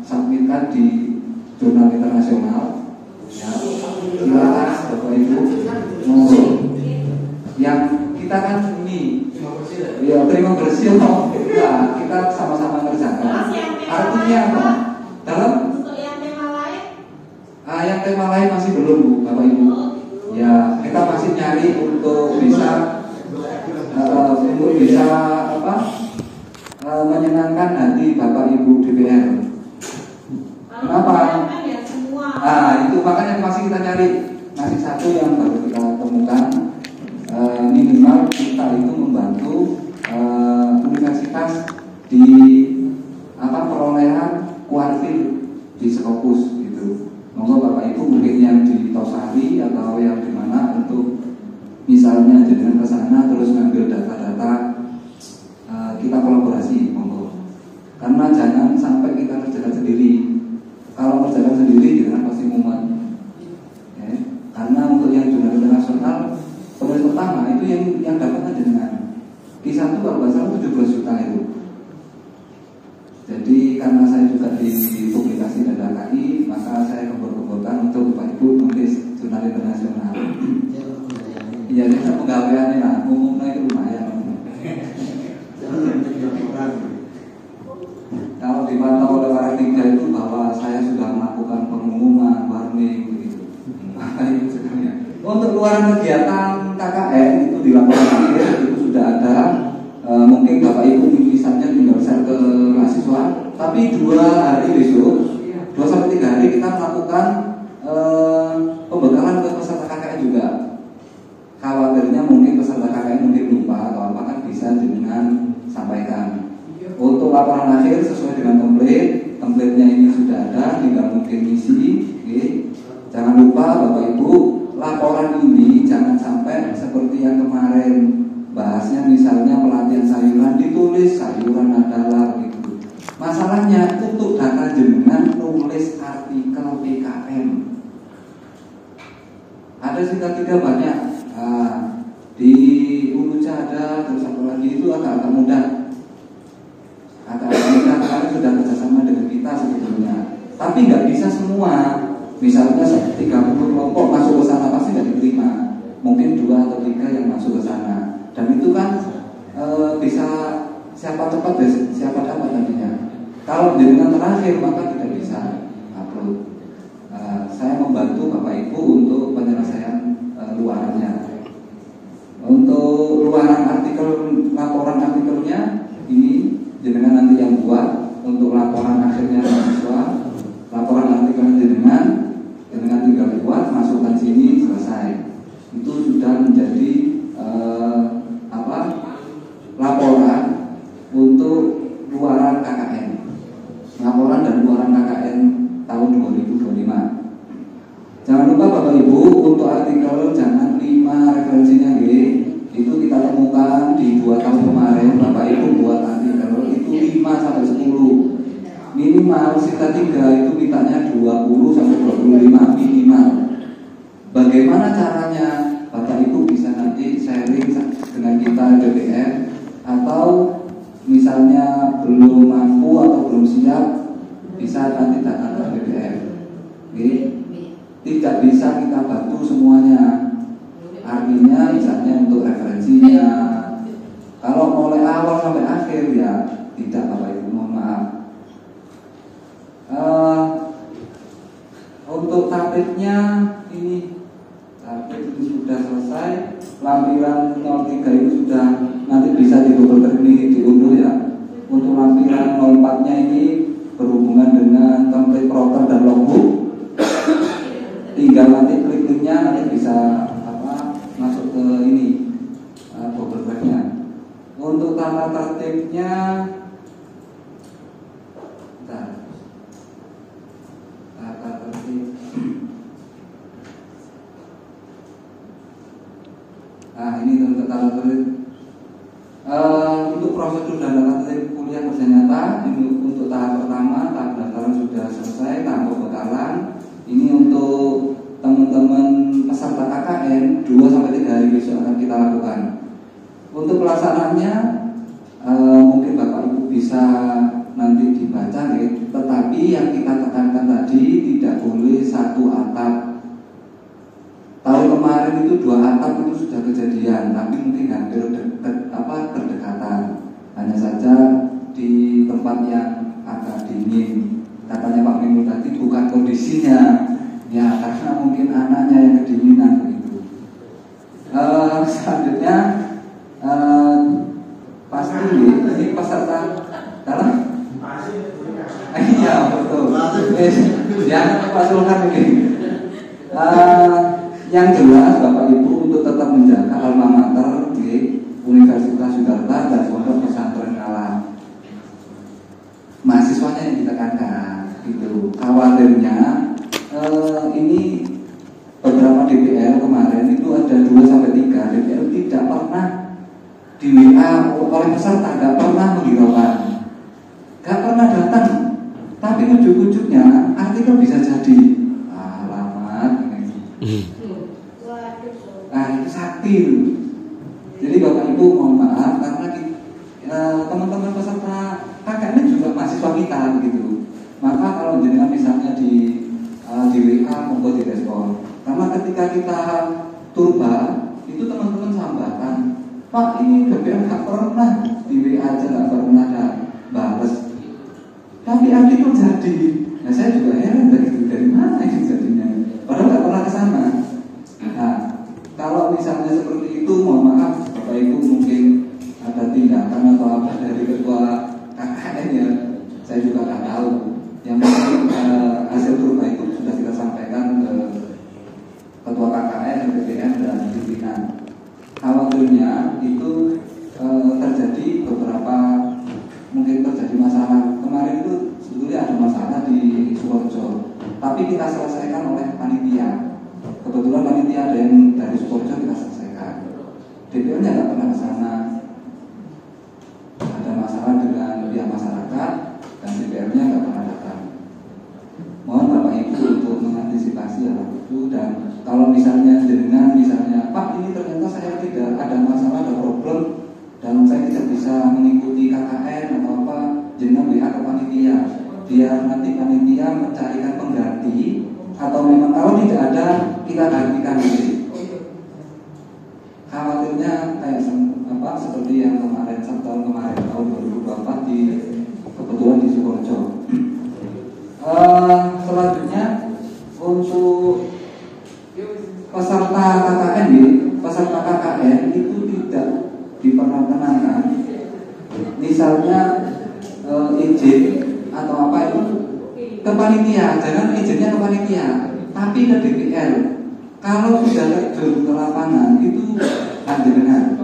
submitkan di jurnal internasional. Ya, silakan Bapak Ibu monggo. Yang kita kan ini ya terima bersih nah, kita sama-sama ngerjakan. Artinya apa? Dalam yang tema lain masih belum Bu, Bapak Ibu. Ya, kita masih nyari untuk bisa menyenangkan hati Bapak Ibu DPR. Kenapa? Itu makanya masih kita nyari, masih 1 yang baru kita temukan. Minimal kita itu membantu universitas di perolehan kuartil di Skopus gitu. Monggo Bapak Ibu mungkin yang di Tosari atau yang di mana untuk misalnya jenengan ke sana terus ngambil data-data, kita kolaborasi monggo. Karena jangan sampai kita kerjakan sendiri. Kalau kerjakan sendiri jenengan pasti mumet. Ya, karena untuk yang jurnal internasional penulis pertama itu yang dapatnya jenengan. Kisah itu kalau nggak salah 17 juta itu. Jadi karena saya juga di publikasi dan DKI, maka saya kebor-keborkan untuk Bapak Ibu nulis jurnal internasional. Iya, ini penggaweannya lah, umumnya itu lumayan. Kalau dipantau oleh Warga 3 itu bahwa saya sudah melakukan pengumuman, warning begitu. Itu sebenarnya. Untuk luaran kegiatan KKN itu di laporan akhir itu sudah ada. Mungkin Bapak Ibu misalnya tinggal share ke mahasiswa. Tapi 2 hari besok, 2-3 hari kita melakukan pembekalan ke peserta KKN juga. Khawatirnya mungkin peserta KKN mungkin lupa atau apa, kan bisa dengan sampaikan. Untuk laporan akhir sesuai dengan template-nya ini sudah ada, tinggal mungkin isi. Okay. Jangan lupa Bapak Ibu, laporan ini jangan sampai seperti yang kemarin bahasnya, misalnya pelatihan sayuran ditulis sayuran adalah gitu. Masalahnya untuk data jenengan nulis artikel PKM. Ada singkat-singkat banyak. Di Uluca ada, terus apa lagi itu agak mudah. Agak mudah karena sudah kerjasama dengan kita sebetulnya. Tapi nggak bisa semua. Misalnya 30 kelompok masuk ke sana pasti nggak diterima. Mungkin 2 atau 3 yang masuk ke sana. Dan itu kan bisa siapa cepat siapa dapat nantinya. Kalau jenengan terakhir maka tidak bisa upload. Saya membantu Bapak Ibu untuk penyelesaian luarannya. Untuk luaran laporan artikelnya ini jenengan nanti yang buat. Untuk laporan akhirnya mahasiswa, laporan artikelnya jenengan. Jangan lupa Bapak Ibu, untuk artikel jangan 5 referensinya itu kita temukan di 2 tahun kemarin. Bapak Ibu buat artikel itu 5 sampai 10. Minimal sita 3 itu mintanya 20 sampai 25 minimal. Bagaimana caranya? Bapak Ibu bisa nanti sharing dengan kita DPR, atau misalnya belum mampu atau belum siap, bisa nanti datang ke DPR. Tidak bisa kita bantu semuanya. Artinya misalnya untuk referensinya, kalau mulai awal sampai akhir ya tidak, Bapak Ibu, mohon maaf. Untuk tatipnya ini tatip itu sudah selesai. Lampiran 03 itu sudah nanti bisa di Google Drive ini diunduh ya. Untuk lampiran 04-nya ini berhubungan dengan template router dan logbook. Tinggal nanti klik linknya, nanti bisa masuk ke ini Google Drive-nya. Untuk tata tertibnya, tata tertib. Nah, ini untuk tata tertib. Untuk prosedur dan tata tertib kuliah kerja nyata, ini untuk tahap pertama, tahap pendaftaran sudah selesai, tahap pembekalan. Ini untuk teman-teman peserta KKN 2-3 hari besok akan kita lakukan. Untuk pelaksanaannya mungkin Bapak Ibu bisa nanti dibaca tetapi yang kita tekankan tadi tidak boleh 1 atap. Tahun kemarin itu 2 atap itu sudah kejadian, tapi mungkin hampir berdekatan. Hanya saja di tempat yang agak dingin. Katanya Pak Menlu tadi bukan kondisinya, ya karena mungkin anaknya yang kedinginan begitu. Selanjutnya pasti ini peserta dalam iya betul ya Pak Sulhan ini. Yang jelas Bapak Ibu untuk tetap menjaga alma mater di Universitas Yudharta dan Pondok Pesantren Alam. Mahasiswanya yang ditekankan gitu. Khawatirnya ini beberapa DPL kemarin itu ada 2-3 DPL tidak pernah di WA oleh peserta, tidak pernah menghiraukan, tidak pernah datang, tapi ujuk-ujuknya artikel bisa jadi alamat ini. Nah itu sakti. Jadi Bapak Ibu mohon maaf karena teman-teman peserta KKN juga mahasiswa kita begitu. Maka kalau jenengan misalnya di WA monggo direspon. Karena ketika kita turba itu teman-teman sambatan, Pak ini BBM nggak pernah di WA aja nggak pernah ada balas. Tapi artikel jadi. Nah saya juga heran dari mana ini jadinya. Padahal nggak pernah ke sana. Nah kalau misalnya seperti itu mohon maaf Bapak Ibu mungkin ada tindakan atau apa dari ketua KKN ya. Saya juga nggak tahu. Yang penting hasil turba itu sudah kita sampaikan ke ketua KKN, BPN dan pimpinan. Khawatirnya itu terjadi beberapa mungkin terjadi masalah. Kemarin itu sebetulnya ada masalah di Sukoharjo, tapi kita selesaikan oleh panitia. Kebetulan panitia ada yang dari Sukoharjo kita selesaikan. DPR-nya nggak pernah ke sana. Ada masalah dengan pihak masyarakat dan DPR-nya nggak pernah datang. Mohon Bapak Ibu untuk mengantisipasi hal itu. Dan kalau misalnya jenengan misalnya Pak ini ternyata saya tidak ada masalah, ada problem dan saya tidak bisa mengikuti KKN atau apa, jenengan WA ke panitia biar nanti panitia mencarikan pengganti, atau memang kalau tidak ada kita gantikan nanti. Khawatirnya kayak seperti yang kemarin, tahun kemarin tahun 2024 di kebetulan di Sukoharjo. Selanjutnya untuk peserta KKN itu tidak diperkenankan misalnya izin atau apa itu ke panitia, jangan izinnya ke panitia tapi ke DPL. Kalau sudah terjun ke lapangan itu panjenengan.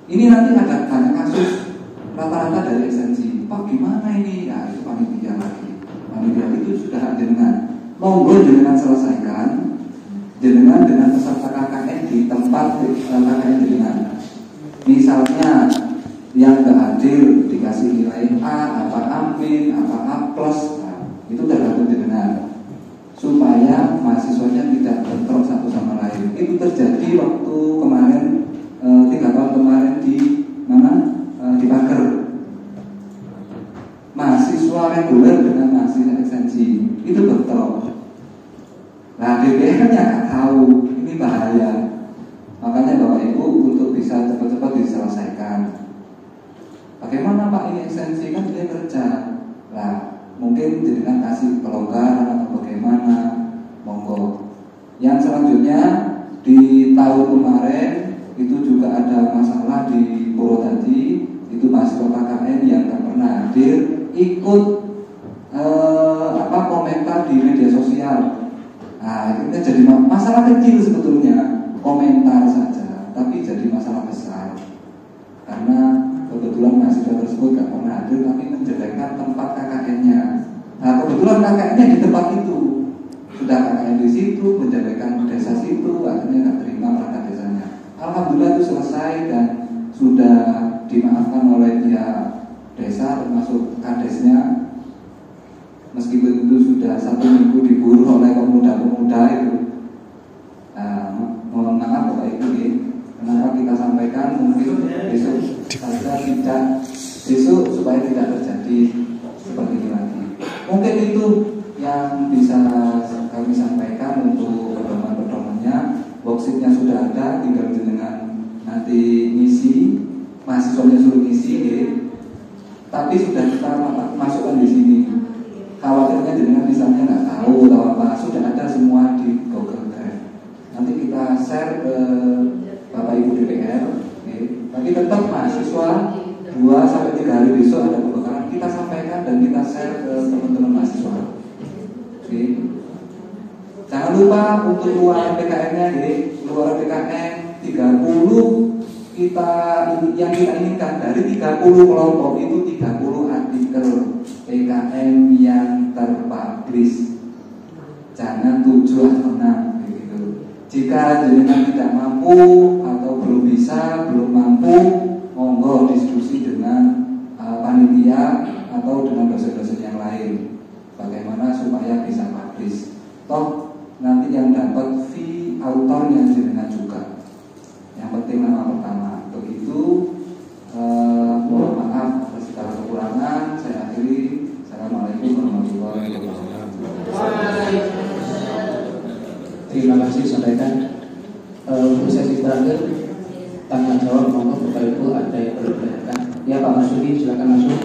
Ini nanti ada banyak kasus rata-rata dari ekstensi. Pak gimana ini? Ya itu panitia lagi. Panitia itu sudah panjenengan. monggo jenengan selesaikan jenengan dengan peserta KKN di tempat KKN jenengan. Misalnya yang nggak hadir dikasih nilai A, apa amin, apa A plus, nah, itu tergantung jenengan supaya mahasiswanya tidak bentrok satu sama lain. Itu terjadi waktu kemarin 3 tahun kemarin di mana di Pager, mahasiswa reguler dengan mahasiswa ekstensi itu bentrok. Nah DPR-nya nggak tahu, ini bahaya. Makanya Bapak Ibu untuk bisa cepat-cepat diselesaikan. Bagaimana Pak ini ekstensi kan dia kerja, lah mungkin jenengan kasih kelonggaran atau bagaimana, monggo. Yang selanjutnya di tahun kemarin itu juga ada masalah di Purwodadi, itu mahasiswa KKN yang nggak pernah hadir ikut komentar di media sosial. Nah itu jadi masalah kecil sebetulnya, komentar saja, tapi jadi masalah besar karena kebetulan mahasiswa tersebut nggak pernah hadir tapi menjelekkan tempat KKN-nya. Nah kebetulan KKN-nya di tempat itu, sudah KKN di situ, menjelekkan desa situ, akhirnya nggak terima perangkat desanya. Alhamdulillah itu selesai dan sudah dimaafkan oleh pihak desa termasuk kadesnya. Meskipun itu sudah 1 minggu diburu oleh pemuda-pemuda itu. Mohon maaf Bapak Ibu ya, kenapa kita sampaikan mungkin besok saja tidak, besok supaya tidak terjadi seperti ini lagi. Mungkin itu yang bisa kami sampaikan untuk pedoman-pedomannya. Worksheetnya sudah ada, tinggal dengan nanti ngisi, mahasiswanya suruh ngisi ya. Tapi sudah kita masukkan di sini. Khawatirnya jenengan misalnya nggak tahu atau apa, sudah ada semua di Google Drive. Nanti kita share ke Bapak Ibu DPR. Okay. Tapi tetap mahasiswa 2-3 hari besok ada pembekalan, kita sampaikan dan kita share ke teman-teman mahasiswa. Okay. Jangan lupa untuk luaran PKN-nya, luaran PKN 30 kita yang kita inginkan dari 30 kelompok itu 30 artikel PKN yang terpublish. Jangan 7 atau 6 begitu. Jika jenengan tidak mampu atau belum bisa, belum mampu, monggo diskusi dengan panitia atau dengan dosen-dosen yang lain. Bagaimana supaya bisa publish. Toh nanti yang dapat fee autornya jenengan juga. Yang penting nama pertama. Begitu, mohon maaf atas segala kekurangan. Saya akhiri. Assalamualaikum warahmatullahi wabarakatuh. Terima kasih sampaikan. Untuk sesi terakhir tanya jawab, monggo Bapak Ibu ada yang perlu ditanyakan. Ya Pak Masudi, silakan masuk.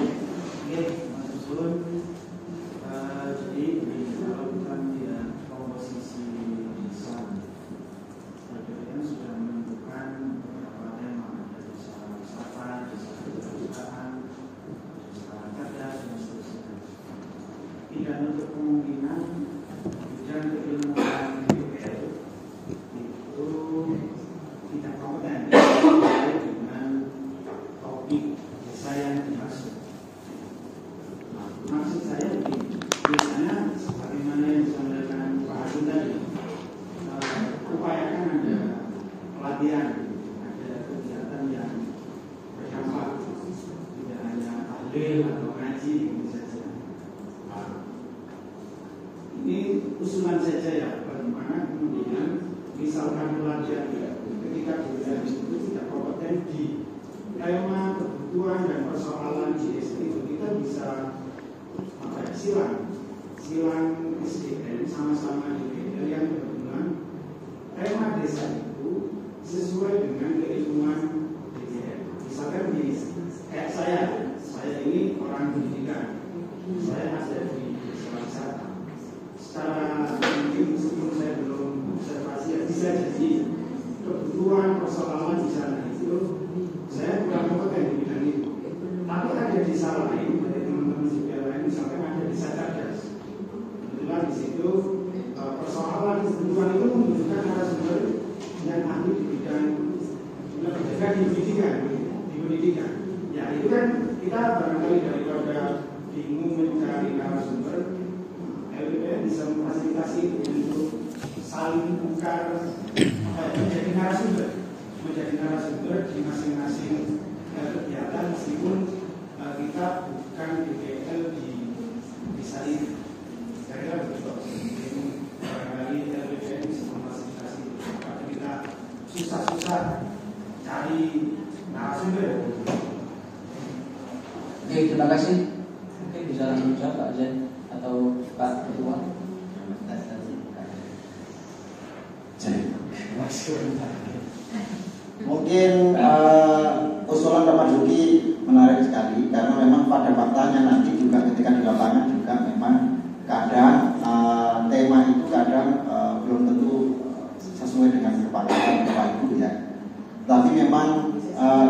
bisa memfasilitasi untuk saling tukar menjadi narasumber di masing-masing kegiatan meskipun kita bukan DPL di desa ini. Saya betul. Barangkali LPPN bisa memfasilitasi pada kita susah-susah cari narasumber. Oke, terima kasih. Mungkin bisa langsung jawab Pak Zen atau Pak Ketua. Mungkin usulan Bapak Juki menarik sekali karena memang pada faktanya nanti juga ketika di lapangan juga memang kadang tema itu kadang belum tentu sesuai dengan kesepakatan Bapak Ibu ya. Tapi memang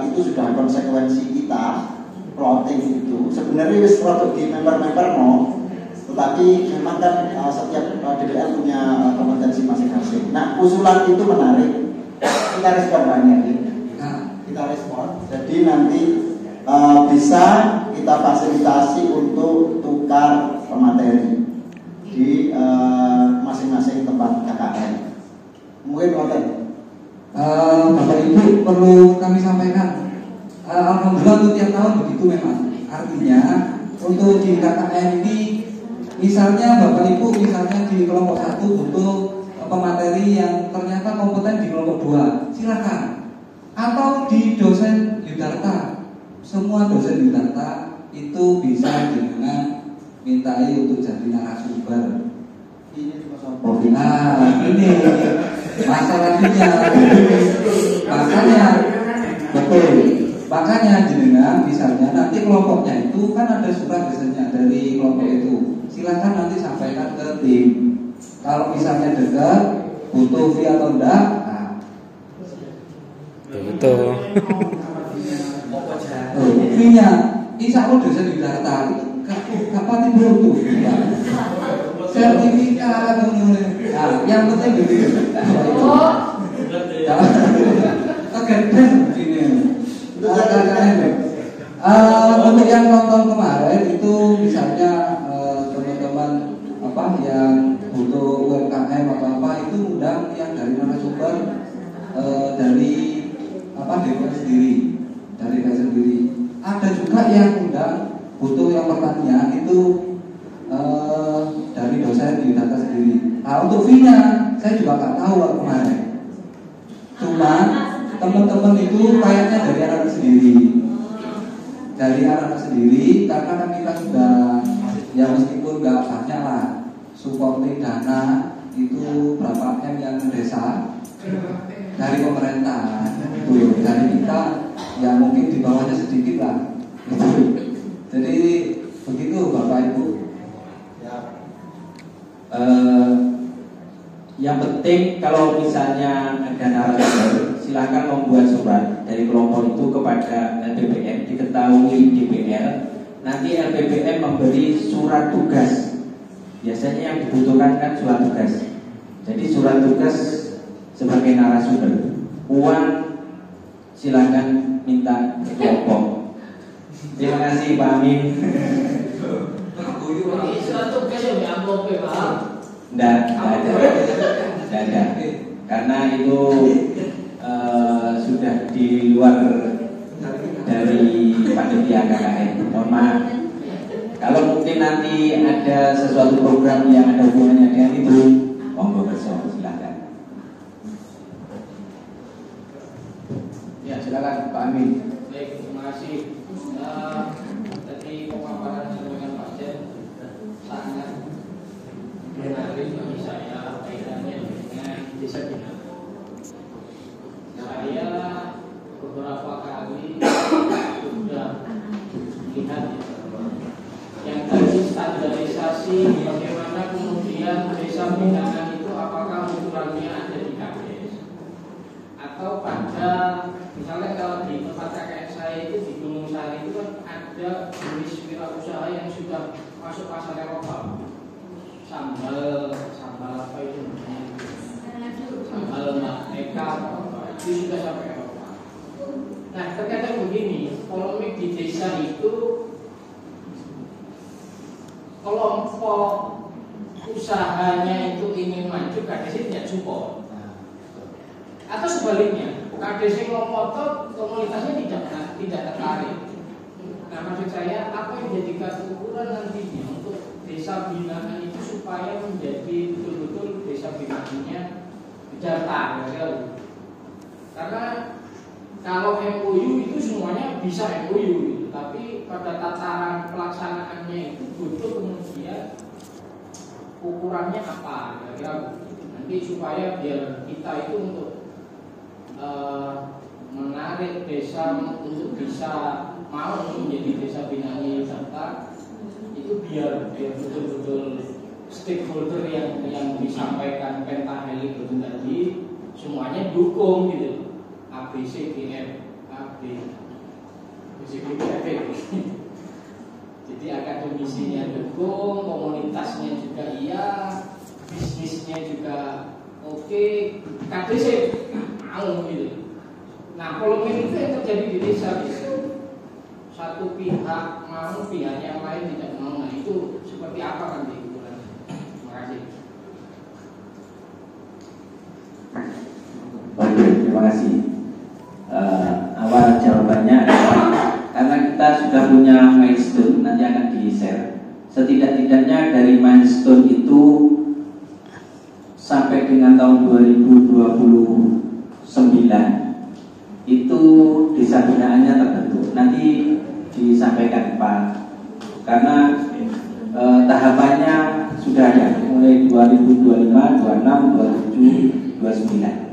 itu sudah konsekuensi kita plotting itu. Sebenarnya wis strategi member-member tetapi memang kan setiap DPL punya kompetensi masing-masing. Nah, usulan itu menarik. Kita respon banyak. Kita respon. Jadi nanti bisa kita fasilitasi untuk tukar pemateri di masing-masing tempat KKN. Mungkin konten. Bapak Ibu perlu kami sampaikan. Alhamdulillah untuk tiap tahun begitu memang. Artinya untuk di KKN ini, misalnya Bapak Ibu misalnya di kelompok 1 butuh pemateri yang ternyata kompeten di kelompok 2, silakan. Atau di dosen Yudharta, semua dosen Yudharta itu bisa dengan mintai untuk jadi narasumber. Nah, ini masalahnya. Makanya betul. Makanya jenengan misalnya nanti kelompoknya itu kan ada surat biasanya dari kelompok itu. Silakan nanti sampaikan ke tim. Kalau misalnya dekat butuh fee atau enggak, nah. Betul. Fee-nya insya Allah dosen di Jakarta. Kapan itu tuh? Sertifikat. Nah, yang penting gitu. Oke, ini. Untuk yang nonton kemarin itu misalnya teman-teman yang butuh UMKM atau apa itu undang yang dari narasumber dari DPR sendiri, dari DPR sendiri. Ada juga yang undang butuh yang pertanian itu dari dosen di data sendiri. Nah, untuk fee-nya saya juga nggak tahu kemarin. Cuma teman-teman itu kayaknya dari anak sendiri, karena kan kita sudah ya meskipun nggak banyak lah supporting dana itu berapa M yang desa dari pemerintah itu dari kita ya mungkin di bawahnya sedikit lah gitu. Jadi begitu Bapak Ibu. Yang penting kalau misalnya ada narasumber, silakan membuat surat dari kelompok itu kepada LPPM, diketahui DPR. Nanti LPPM memberi surat tugas. Biasanya yang dibutuhkan kan surat tugas. Jadi surat tugas sebagai narasumber. Uang silakan minta ke kelompok. Terima kasih Pak Amin. Surat tugas yang diambil Pak. Tidak ada. Karena itu sudah di luar dari panitia KKN. Mohon maaf. Kalau mungkin nanti ada sesuatu program yang ada hubungannya dengan itu, monggo bersama, silakan. Ya, silakan Pak Amin. Baik, terima kasih. Tadi pemaparan dengan Pak Jen sangat menarik bagi saya kaitannya dengan desa Cina. Saya beberapa kali sudah lihat yang tadi standarisasi bagaimana kemudian desa binaan itu apakah ukurannya ada di KDS atau pada misalnya kalau di tempat kakek saya itu di Gunung Sari itu kan ada jenis wirausaha yang sudah masuk pasar Eropa. Sambal apa itu namanya? Sambal Eka itu sudah sampai Eropa. Nah terkadang begini, polemik di desa itu kelompok usahanya itu ingin maju, KDC tidak support. Atau sebaliknya, KDC ngotot, komunitasnya tidak tertarik. Nah, maksud saya apa yang dijadikan ukuran nantinya untuk desa binaan itu supaya menjadi betul-betul desa binaannya jantan, karena kalau MOU itu semuanya bisa MOU gitu, tapi pada tataran pelaksanaannya itu butuh kemudian ukurannya apa, kira-kira nanti supaya biar kita itu untuk menarik desa untuk bisa mau menjadi desa binaan wisata itu biar betul-betul stakeholder yang disampaikan Pentahelik itu tadi semuanya dukung gitu, ABCDF jadi akademisinya dukung, komunitasnya juga iya, bisnisnya juga oke, KDC mau gitu. Nah, polemik itu yang terjadi di desa gitu. Satu pihak mau, pihak yang lain tidak mau. Nah, itu seperti apa kan di ukuran? Terima kasih. Oke, terima kasih. Awal jawabannya adalah karena kita sudah punya milestone, nanti akan di-share. Setidak-tidaknya dari milestone itu sampai dengan tahun 2029 itu desa binaannya terbentuk. Nanti disampaikan Pak, karena tahapannya sudah ada mulai 2025, 26, 27, 29.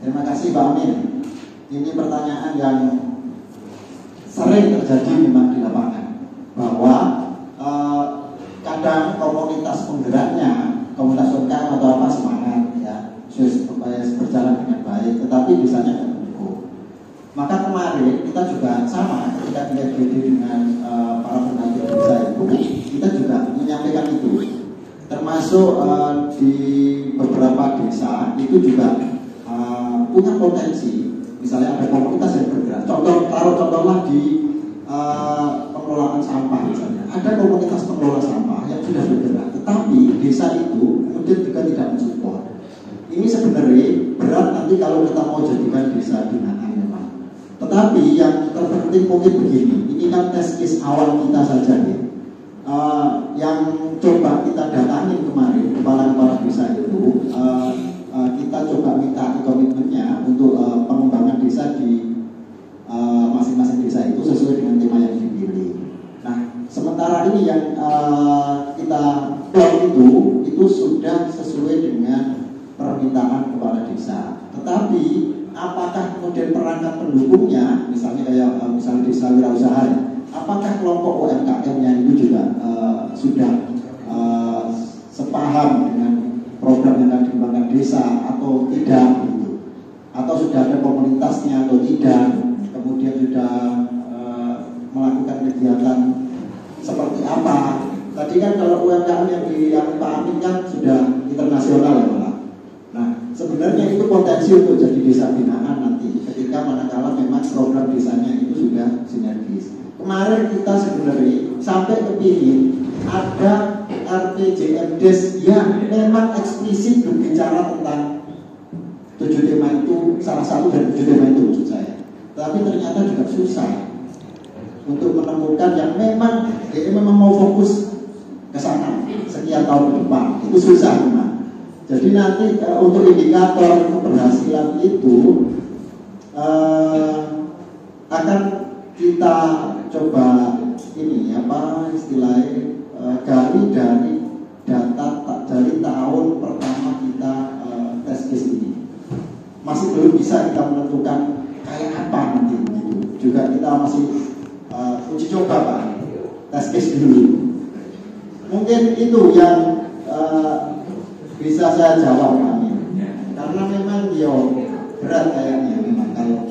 Terima kasih Pak Amin. Ini pertanyaan yang sering terjadi memang di lapangan, bahwa kadang komunitas penggeraknya, komunitas UMKM atau apa semangat ya, supaya berjalan dengan baik, tetapi desanya tidak mendukung. Maka kemarin kita juga sama ketika di FGD dengan para penagih desa itu, kita juga menyampaikan itu, termasuk di beberapa desa itu juga punya potensi. Misalnya ada komunitas yang bergerak, contohlah di pengelolaan sampah misalnya, ada komunitas pengelola sampah yang sudah bergerak, tetapi desa itu kemudian juga tidak mensupport. Ini sebenarnya berat nanti kalau kita mau jadikan desa binaan memang. Tetapi yang terpenting mungkin begini, ini kan tes case awal kita saja nih. Yang coba kita datangin kemarin kepala-kepala desa itu, kita coba minta komitmennya untuk pengembangan desa di masing-masing desa itu sesuai dengan tema yang dipilih. Nah, sementara ini yang kita plot itu sudah sesuai dengan permintaan kepala desa. Tetapi apakah kemudian perangkat pendukungnya, misalnya kayak misalnya desa wirausaha, apakah kelompok UMKM-nya itu juga sudah sepaham dengan program yang akan dikembangkan desa atau tidak gitu, atau sudah ada komunitasnya atau tidak, kemudian sudah melakukan kegiatan seperti apa. Tadi kan kalau UMKM yang Pak Amin kan sudah internasional ya Pak. Nah, sebenarnya itu potensi untuk jadi desa binaan nanti ketika manakala memang program desanya itu sudah sinergis. Kemarin kita sebenarnya sampai kepingin ada RPJMDes yang memang eksplisit berbicara tentang 7 tema itu, salah satu dari 7 tema itu maksud saya. Tapi ternyata juga susah untuk menemukan yang memang mau fokus ke sana sekian tahun ke depan. Itu susah memang. Jadi nanti untuk indikator keberhasilan itu akan kita coba ini apa istilahnya gali dari data dari tahun pertama kita tes case ini. Masih belum bisa kita menentukan kayak apa nanti gitu. Juga kita masih uji coba Pak, tes case dulu. Mungkin itu yang bisa saya jawab Pak Amin. Karena memang berat kayaknya memang kalau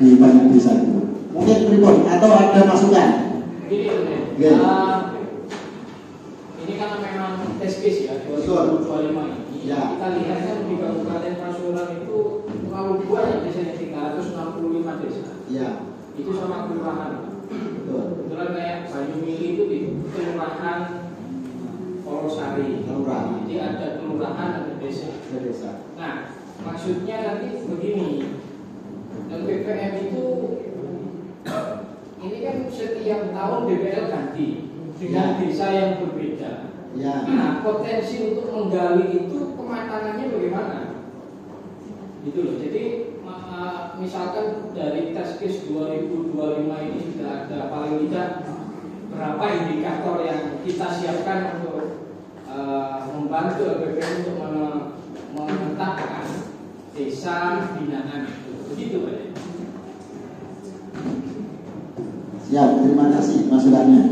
di banyak desa itu. Mungkin report atau ada masukan? Gini, ini karena memang tes case ya 2025 ini. Ya. Kita lihat kan di Kabupaten Pasuruan itu terlalu banyak desa yang 365 desa. Ya. Itu sama kelurahan. Betul. Kebetulan kayak Banyumili itu di kelurahan Polosari. Kelurahan. Jadi ada kelurahan, ada desa. Ada desa. Nah, maksudnya nanti begini, LPPM itu ini kan setiap tahun DPL ganti dengan desa yang berbeda. Ya. Nah, potensi untuk menggali itu kematangannya bagaimana? Gitu loh. Jadi misalkan dari test case 2025 ini sudah ada paling tidak berapa indikator yang kita siapkan untuk membantu LPPM untuk memetakan desa binaan itu. Begitu Pak. Siap, terima kasih masukannya.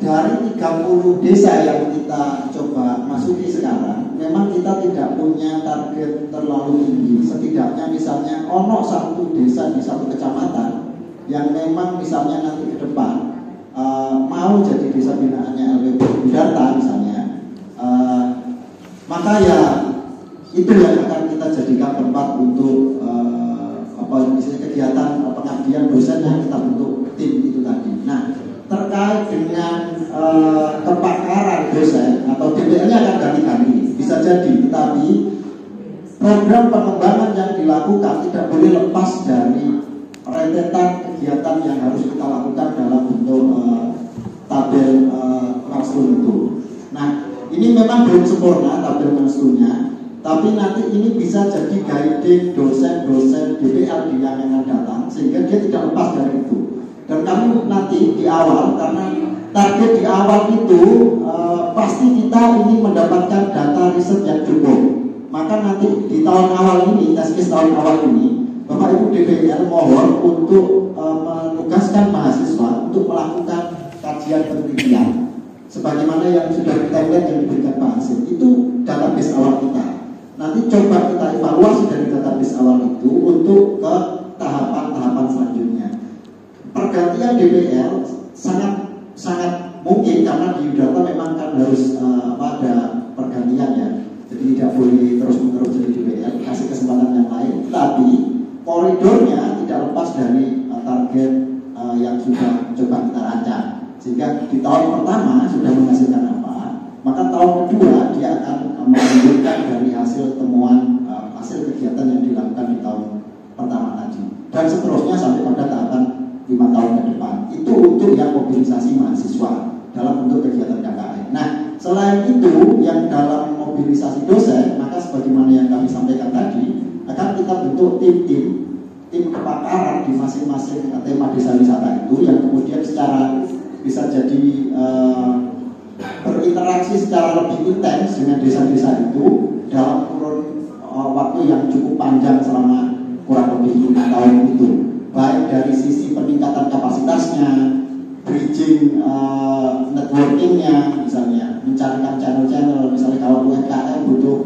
Dari 30 desa yang kita coba masuki sekarang, memang kita tidak punya target terlalu tinggi. Setidaknya misalnya ono satu desa di satu kecamatan yang memang misalnya nanti ke depan mau jadi desa binaannya LPP Data misalnya, maka ya itu yang akan kita jadikan tempat untuk misalnya kegiatan pengabdian dosen yang kita bentuk tim itu tadi. Nah, terkait dengan kepakaran dosen atau DPL-nya akan ganti-ganti, bisa jadi, tetapi program pengembangan yang dilakukan tidak boleh lepas dari rentetan kegiatan yang harus kita lakukan dalam bentuk tabel Mansur itu. Nah, ini memang belum sempurna tabel Mansurnya, tapi nanti ini bisa jadi guiding dosen-dosen DPL yang akan datang, sehingga dia tidak lepas dari itu. Dan kami nanti di awal, karena target di awal itu pasti kita ingin mendapatkan data riset yang cukup. Maka nanti di tahun awal ini, teskis tahun awal ini, Bapak Ibu DPL mohon untuk menugaskan mahasiswa untuk melakukan kajian penelitian. Sebagaimana yang sudah kita lihat yang diberikan Pak Hasim, itu database awal kita. Nanti coba kita evaluasi dari database awal itu untuk ke tahapan-tahapan selanjutnya. Pergantian DPL sangat mungkin karena di data memang kan harus ada pergantian ya. Jadi tidak boleh terus-menerus jadi DPL, kasih kesempatan yang lain. Tapi koridornya tidak lepas dari target yang sudah coba kita rancang. Sehingga di tahun pertama sudah menghasilkan apa, maka tahun kedua dia akan menunjukkan dari hasil temuan hasil kegiatan yang dilakukan di tahun pertama tadi. Dan seterusnya sampai pada tahapan 5 tahun ke depan. Itu untuk yang mobilisasi mahasiswa dalam bentuk kegiatan KKN. Nah, selain itu yang dalam mobilisasi dosen, maka sebagaimana yang kami sampaikan tadi, akan kita bentuk tim kepakaran di masing-masing tema desa wisata itu yang kemudian secara bisa jadi berinteraksi secara lebih intens dengan desa-desa itu dalam kurun waktu yang cukup panjang selama kurang lebih 5 tahun itu. Baik dari sisi peningkatan kapasitasnya, bridging networkingnya, misalnya mencarikan channel-channel, misalnya kalau UMKM butuh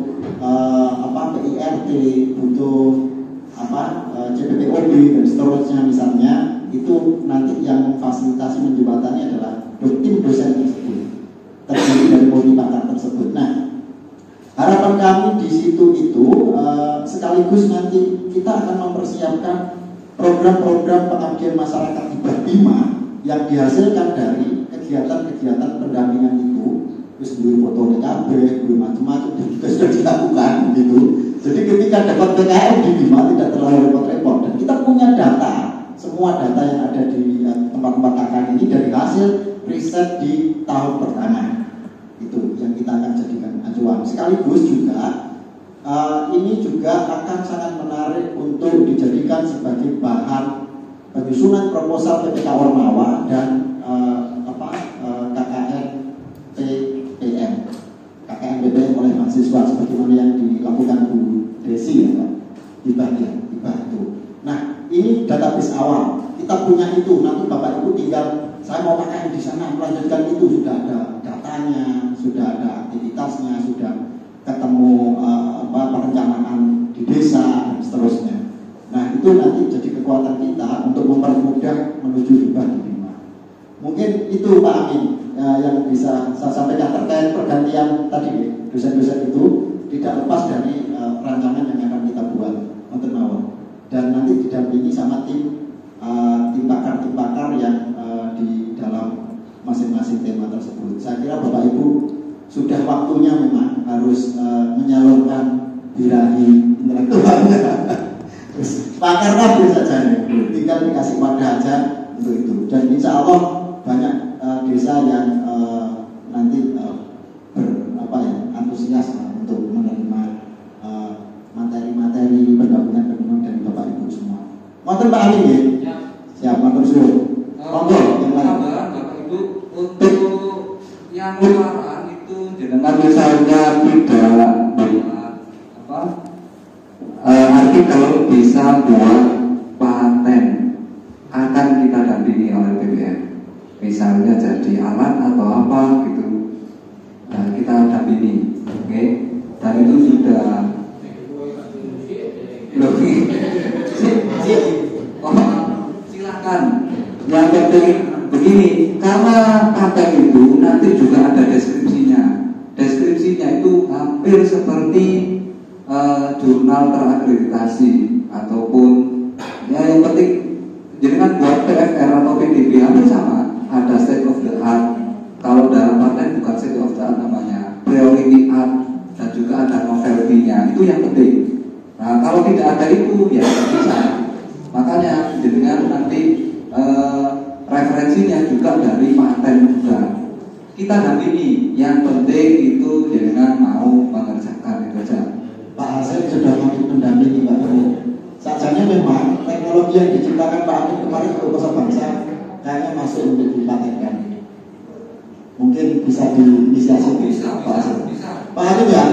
PIRT, butuh CPPOB dan seterusnya misalnya, itu nanti yang memfasilitasi menjembatani adalah tim dosen tersebut, terdiri dari multi-pakar tersebut. Nah, harapan kami di situ itu sekaligus nanti kita akan mempersiapkan program-program pengabdian masyarakat hibah Bima yang dihasilkan dari kegiatan-kegiatan pendampingan itu, terus dulu foto TKB, dulu macam-macam juga sudah dilakukan gitu. Jadi ketika dapat PKM di Bima tidak terlalu repot-repot dan kita punya data, semua data yang ada di tempat-tempat KKN ini dari hasil riset di tahun pertama itu yang kita akan jadikan acuan. Sekaligus juga ini juga akan sangat menarik untuk dijadikan sebagai bahan penyusunan proposal PPK Ormawa dan KKN PPM oleh mahasiswa sebagaimana yang dilakukan Bu Desi ya, di bagian itu. Nah, ini database awal kita punya itu. Nanti Bapak Ibu tinggal saya mau pakai di sana melanjutkan itu, sudah ada datanya, sudah ada aktivitasnya, sudah ketemu perencanaan di desa dan seterusnya. Nah, itu nanti jadi kekuatan kita untuk mempermudah menuju hibah di Bima. Mungkin itu Pak Amin yang bisa saya sampaikan terkait pergantian tadi dosen-dosen itu. tidak lepas dari rancangan yang akan kita buat untuk mawon. Dan nanti didampingi sama tim pakar yang di dalam masing-masing tema tersebut. Saya kira Bapak Ibu sudah waktunya memang harus menyalurkan birahi intelektualnya. Pakar bisa saja, tinggal dikasih wadah aja untuk itu. Dan insya Allah banyak desa yang nanti antusias untuk menerima materi-materi pendampingan dari Bapak Ibu semua. Mohon Pak Amin ya. Siap, matur suwun. Monggo yang lain. Bapak Ibu untuk yang luaran itu dengan misalnya tidak artikel bisa buat paten akan kita dampingi oleh BPN. Misalnya jadi alat atau apa gitu, kita dampingi, oke? Dan itu sudah silakan. Yang penting begini, karena paten itu nanti juga ada deskripsinya. Deskripsinya itu hampir seperti jurnal terakreditasi ataupun ya yang penting jangan buat PFR atau PDB hampir sama, ada state of the art. Kalau dalam paten bukan state of the art namanya priority art, dan juga ada novelty-nya, itu yang penting. Nah kalau tidak ada itu ya tidak bisa. Makanya dengan nanti referensinya juga dari paten juga kita dampingi. Yang penting itu dengan mau mengerjakan itu saja. Pak Hasan sudah mampu mendampingi Pak Amin. Sajanya memang teknologi yang diciptakan Pak Amin kemarin untuk Kosa Bangsa kayaknya masuk untuk dipatenkan. Mungkin bisa diinisiasi Pak Hasan. Pak Amin ya,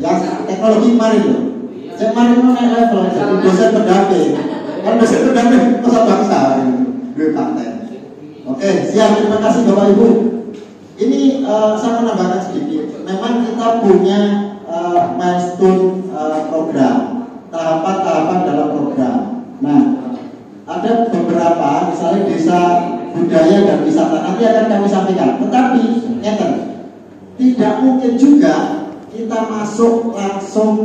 yang teknologi kemarin loh. Saya kemarin mau naik level jadi dosen pendamping. Kan dosen pendamping Kosa Bangsa dua paten. Oke, siap. Terima kasih Bapak Ibu. Ini saya menambahkan sedikit. Memang kita punya milestone program, tahapan-tahapan dalam program. Nah, ada beberapa, misalnya desa budaya dan wisata nanti akan kami sampaikan. Tetapi, tidak mungkin juga kita masuk langsung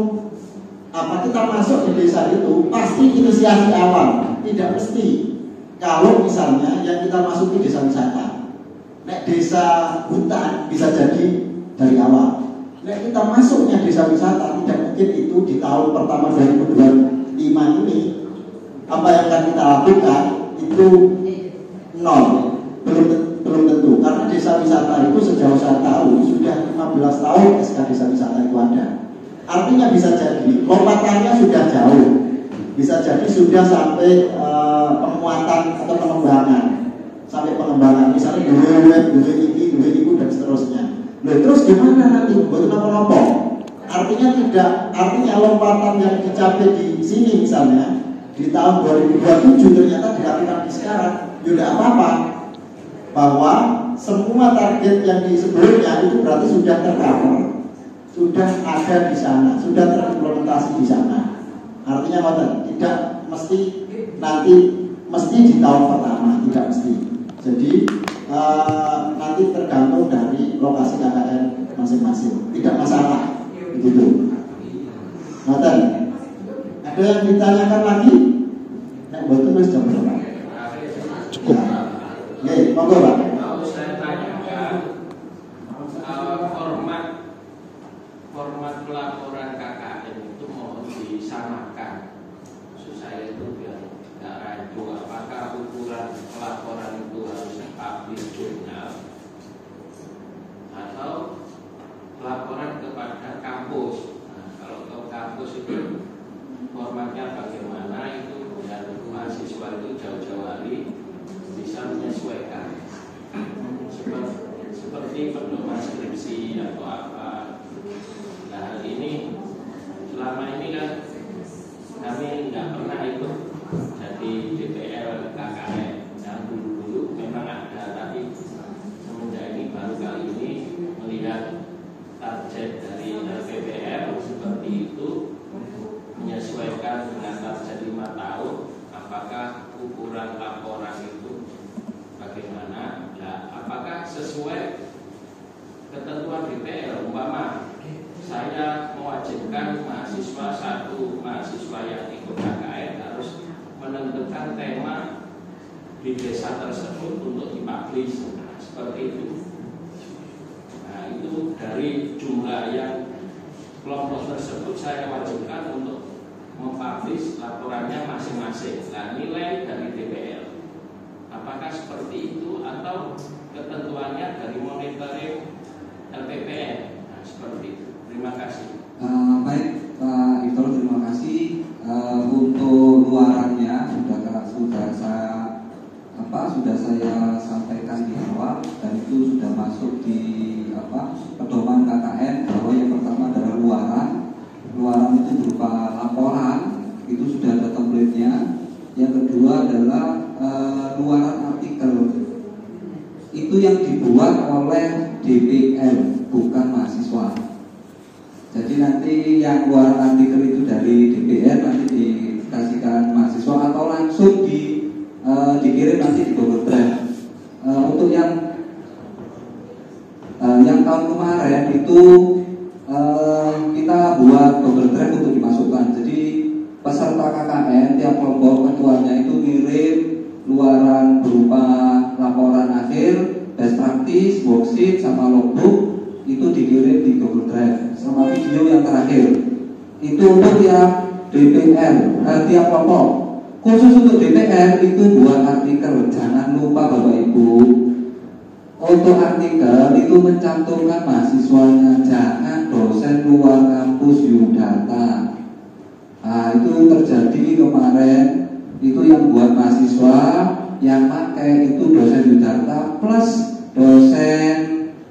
kita masuk di desa itu pasti inisiasi awal. Tidak mesti. Kalau misalnya yang kita masuki desa wisata, desa hutan bisa jadi dari awal. Nah, kita masuknya desa wisata tidak mungkin itu di tahun pertama 2025 ini. Apa yang akan kita lakukan itu nol, belum tentu. Karena desa wisata itu sejauh saya tahu sudah 15 tahun SK desa wisata itu ada. Artinya bisa jadi lompatannya sudah jauh, bisa jadi sudah sampai penguatan atau pengembangan, sampai pengembangan. Misalnya dua ini dan seterusnya. Nah, terus gimana nanti buat apa-apa? Artinya lompatan yang dicapai di sini misalnya di tahun 2027 ternyata dilakukan di sekarang, tidak apa-apa. Bahwa semua target yang di sebelumnya itu berarti sudah tercover, sudah ada di sana, sudah terimplementasi di sana. Artinya tidak mesti nanti di tahun pertama, tidak mesti. Jadi nanti tergantung dari lokasi KKN masing-masing, tidak masalah begitu. Noten, ada yang ditanyakan lagi? Betul mas jam berapa? Cukup. Oke, monggo Pak. Mau saya tanyakan format pelaporan KKN itu mohon disamakan. Maksud saya itu biar nggak rancu. Apakah ukuran pelaporan itu harus publish jurnal atau pelaporan kepada kampus? Nah, kalau ke kampus itu formatnya bagaimana itu dan mahasiswa itu jauh-jauh hari bisa menyesuaikan seperti pedoman skripsi atau apa. Nah, hal ini selama ini kan kami nggak pernah ikut jadi DPL KKN. Yang dulu memang ada, tapi semenjak ini baru kali ini melihat target dari LPPR seperti itu, menyesuaikan dengan target 5 tahun. Apakah ukuran laporan itu bagaimana? Nah, apakah sesuai ketentuan DPR? Umpama saya mewajibkan satu mahasiswa yang ikut KKN harus menentukan tema di desa tersebut untuk dipublish, seperti itu. Nah, itu dari jumlah yang kelompok tersebut saya wajibkan untuk mempublish laporannya masing-masing. Nah, nilai dari DPL apakah seperti itu atau ketentuannya dari monitoring LPPN? Nah, seperti itu. Terima kasih. Baik Pak Ibtor, terima kasih. Untuk luarannya sudah saya sampaikan di awal, dan itu sudah masuk di pedoman KKN bahwa yang pertama adalah luaran itu berupa laporan, itu sudah ada template-nya. Yang kedua adalah luaran artikel, itu yang dibuat oleh DPL, bukan mahasiswa. Jadi nanti yang luaran artikel itu dari DPR nanti dikasihkan mahasiswa atau langsung dikirim nanti di Google Drive. Untuk yang tahun kemarin itu kita buat Google Drive untuk dimasukkan. Jadi peserta KKN tiap kelompok ketuanya itu ngirim luaran berupa laporan akhir, best practice, worksheet, sama logbook. Itu dikirim di Google Drive sama video yang terakhir. Itu untuk yang DPR, tiap kelompok. Khusus untuk DPR itu buat artikel. Jangan lupa Bapak Ibu, untuk artikel itu mencantumkan mahasiswanya, jangan dosen luar kampus Yudata. Nah, itu terjadi kemarin, itu yang buat mahasiswa, yang pakai itu dosen Yudata plus dosen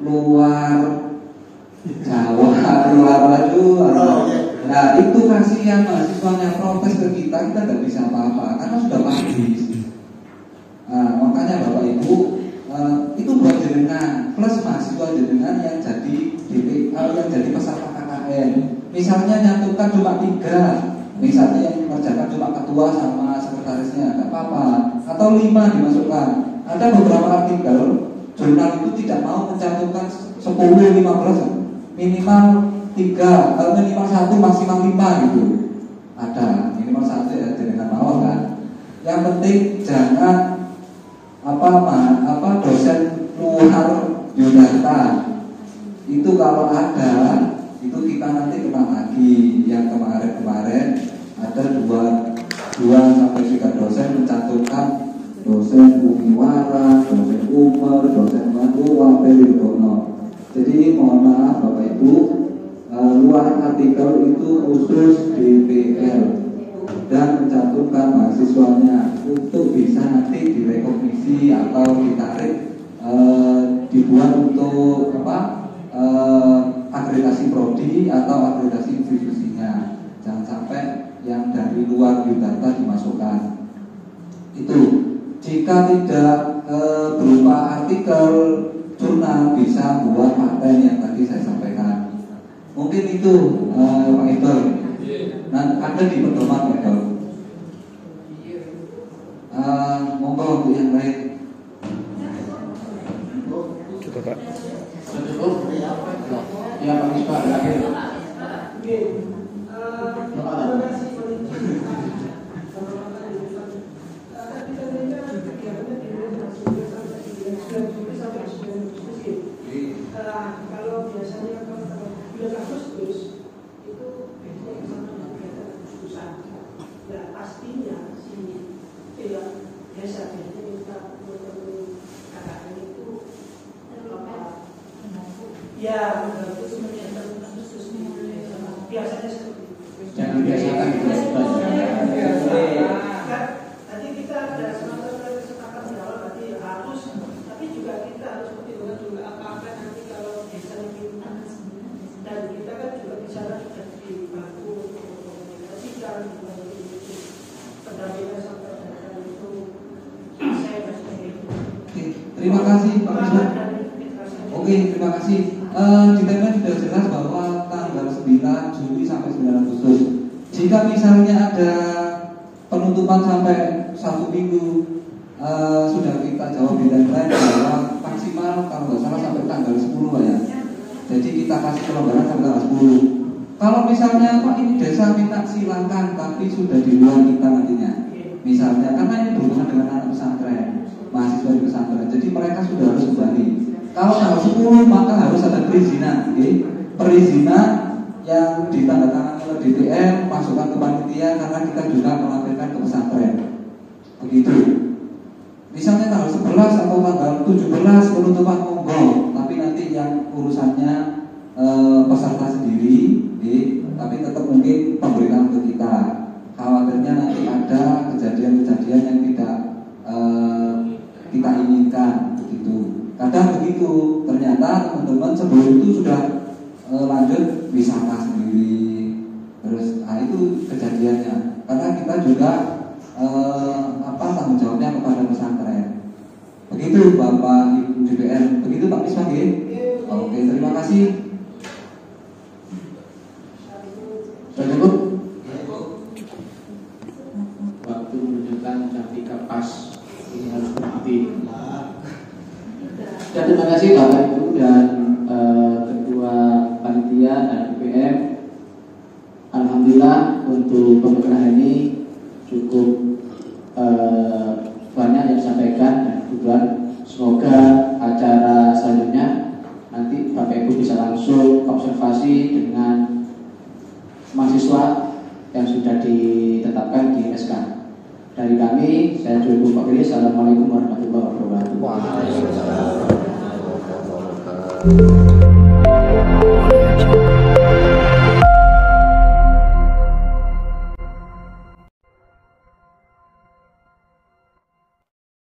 luar Jawa, luar. Nah, itu kasihan mahasiswanya protes ke kita nggak bisa apa-apa karena sudah publish. Nah, makanya Bapak Ibu, itu buat jenengan plus mahasiswa jenengan yang jadi DPL, yang jadi peserta KKN. Misalnya nyantumkan cuma 3, misalnya yang mengerjakan cuma ketua sama sekretarisnya, nggak apa-apa. Atau 5 dimasukkan. Ada beberapa artikel jurnal itu tidak mau mencantumkan 10, 15, minimal 3, minimal 1, maksimal 5 gitu. Ada minimal 1 ya, dengan mau kan. Yang penting jangan dosen luar Yudata. Itu kalau ada, itu kita nanti kena lagi. Yang kemarin ada 2-3 dosen mencantumkan dosen Umiwara, dosen Umar, dosen Madua, Peridono. Jadi mohon maaf Bapak Ibu, luaran artikel itu khusus DPL dan mencantumkan mahasiswanya untuk bisa nanti direkognisi atau ditarik, dibuat untuk akreditasi prodi atau akreditasi institusinya. Jangan sampai yang dari luar Yudata dimasukkan. Itu jika tidak berupa artikel jurnal, bisa buat paten yang tadi saya sampaikan. Mungkin itu Pak Ibtor. Nah, ada di pedoman Pak Ibtor. Monggo untuk yang lain. Cukup Pak. Cukup? Ya Pak Ispa, terakhir. Kalau biasanya bulan Agustus itu biasanya sama dengan kegiatan Agustusan. Nah, pastinya biasanya kita KKN itu ya membantu menyiapkan Agustus biasanya seperti itu. Jangan biasakan gitu. Tadi kita ada semacam kesepakatan di awal berarti harus, tapi juga kita harus pertimbangkan juga apa nanti kalau misalnya kita, dan kita kan juga bicara sudah dibantu untuk mengkomunikasikan, pendampingan sampai dengan itu saya dan sebagainya. Terima kasih Pak Ispa. Oke, terima kasih. Di timeline sudah jelas bahwa tanggal 9 Juli sampai 9 Agustus. Jika misalnya ada penutupan sampai 1 minggu, sudah kita jawab di timeline bahwa maksimal kalau nggak salah sampai tanggal 10 ya. Jadi kita kasih kelonggaran sampai tanggal 10. Kalau misalnya Pak ini desa minta silakan, tapi sudah di luar kita nantinya. Misalnya karena ini berhubungan dengan anak pesantren, mahasiswa di pesantren, jadi mereka sudah harus kembali. Kalau tanggal 10 maka harus ada perizinan, perizinan yang ditandatangani oleh DPR, masukkan ke panitia karena kita juga melampirkan ke pesantren. Begitu. Misalnya tanggal 11 atau tanggal 17 penutupan monggo, tapi nanti yang urusannya peserta sendiri, tapi tetap mungkin pemberitaan ke kita. Khawatirnya nanti ada kejadian-kejadian yang tidak kita inginkan, begitu. Kadang begitu, ternyata teman-teman sebelum itu sudah lanjut wisata sendiri, terus itu kejadiannya. Karena kita juga tanggung jawabnya kepada pesantren. Begitu Bapak Ibu DPR, begitu Pak Misbah. Oke, terima kasih. Sudah cukup? Waktu menunjukkan cantik pas, ini harus berhenti. Dan terima kasih Bapak Ibu dan Ketua Panitia dan DPR. Alhamdulillah untuk pemberkahan ini cukup banyak yang disampaikan dan kebetulan semoga acara selanjutnya nanti Bapak Ibu bisa langsung observasi dengan mahasiswa yang sudah ditetapkan di SK. Dari kami, saya Joy Pak Billy. Assalamualaikum warahmatullahi wabarakatuh.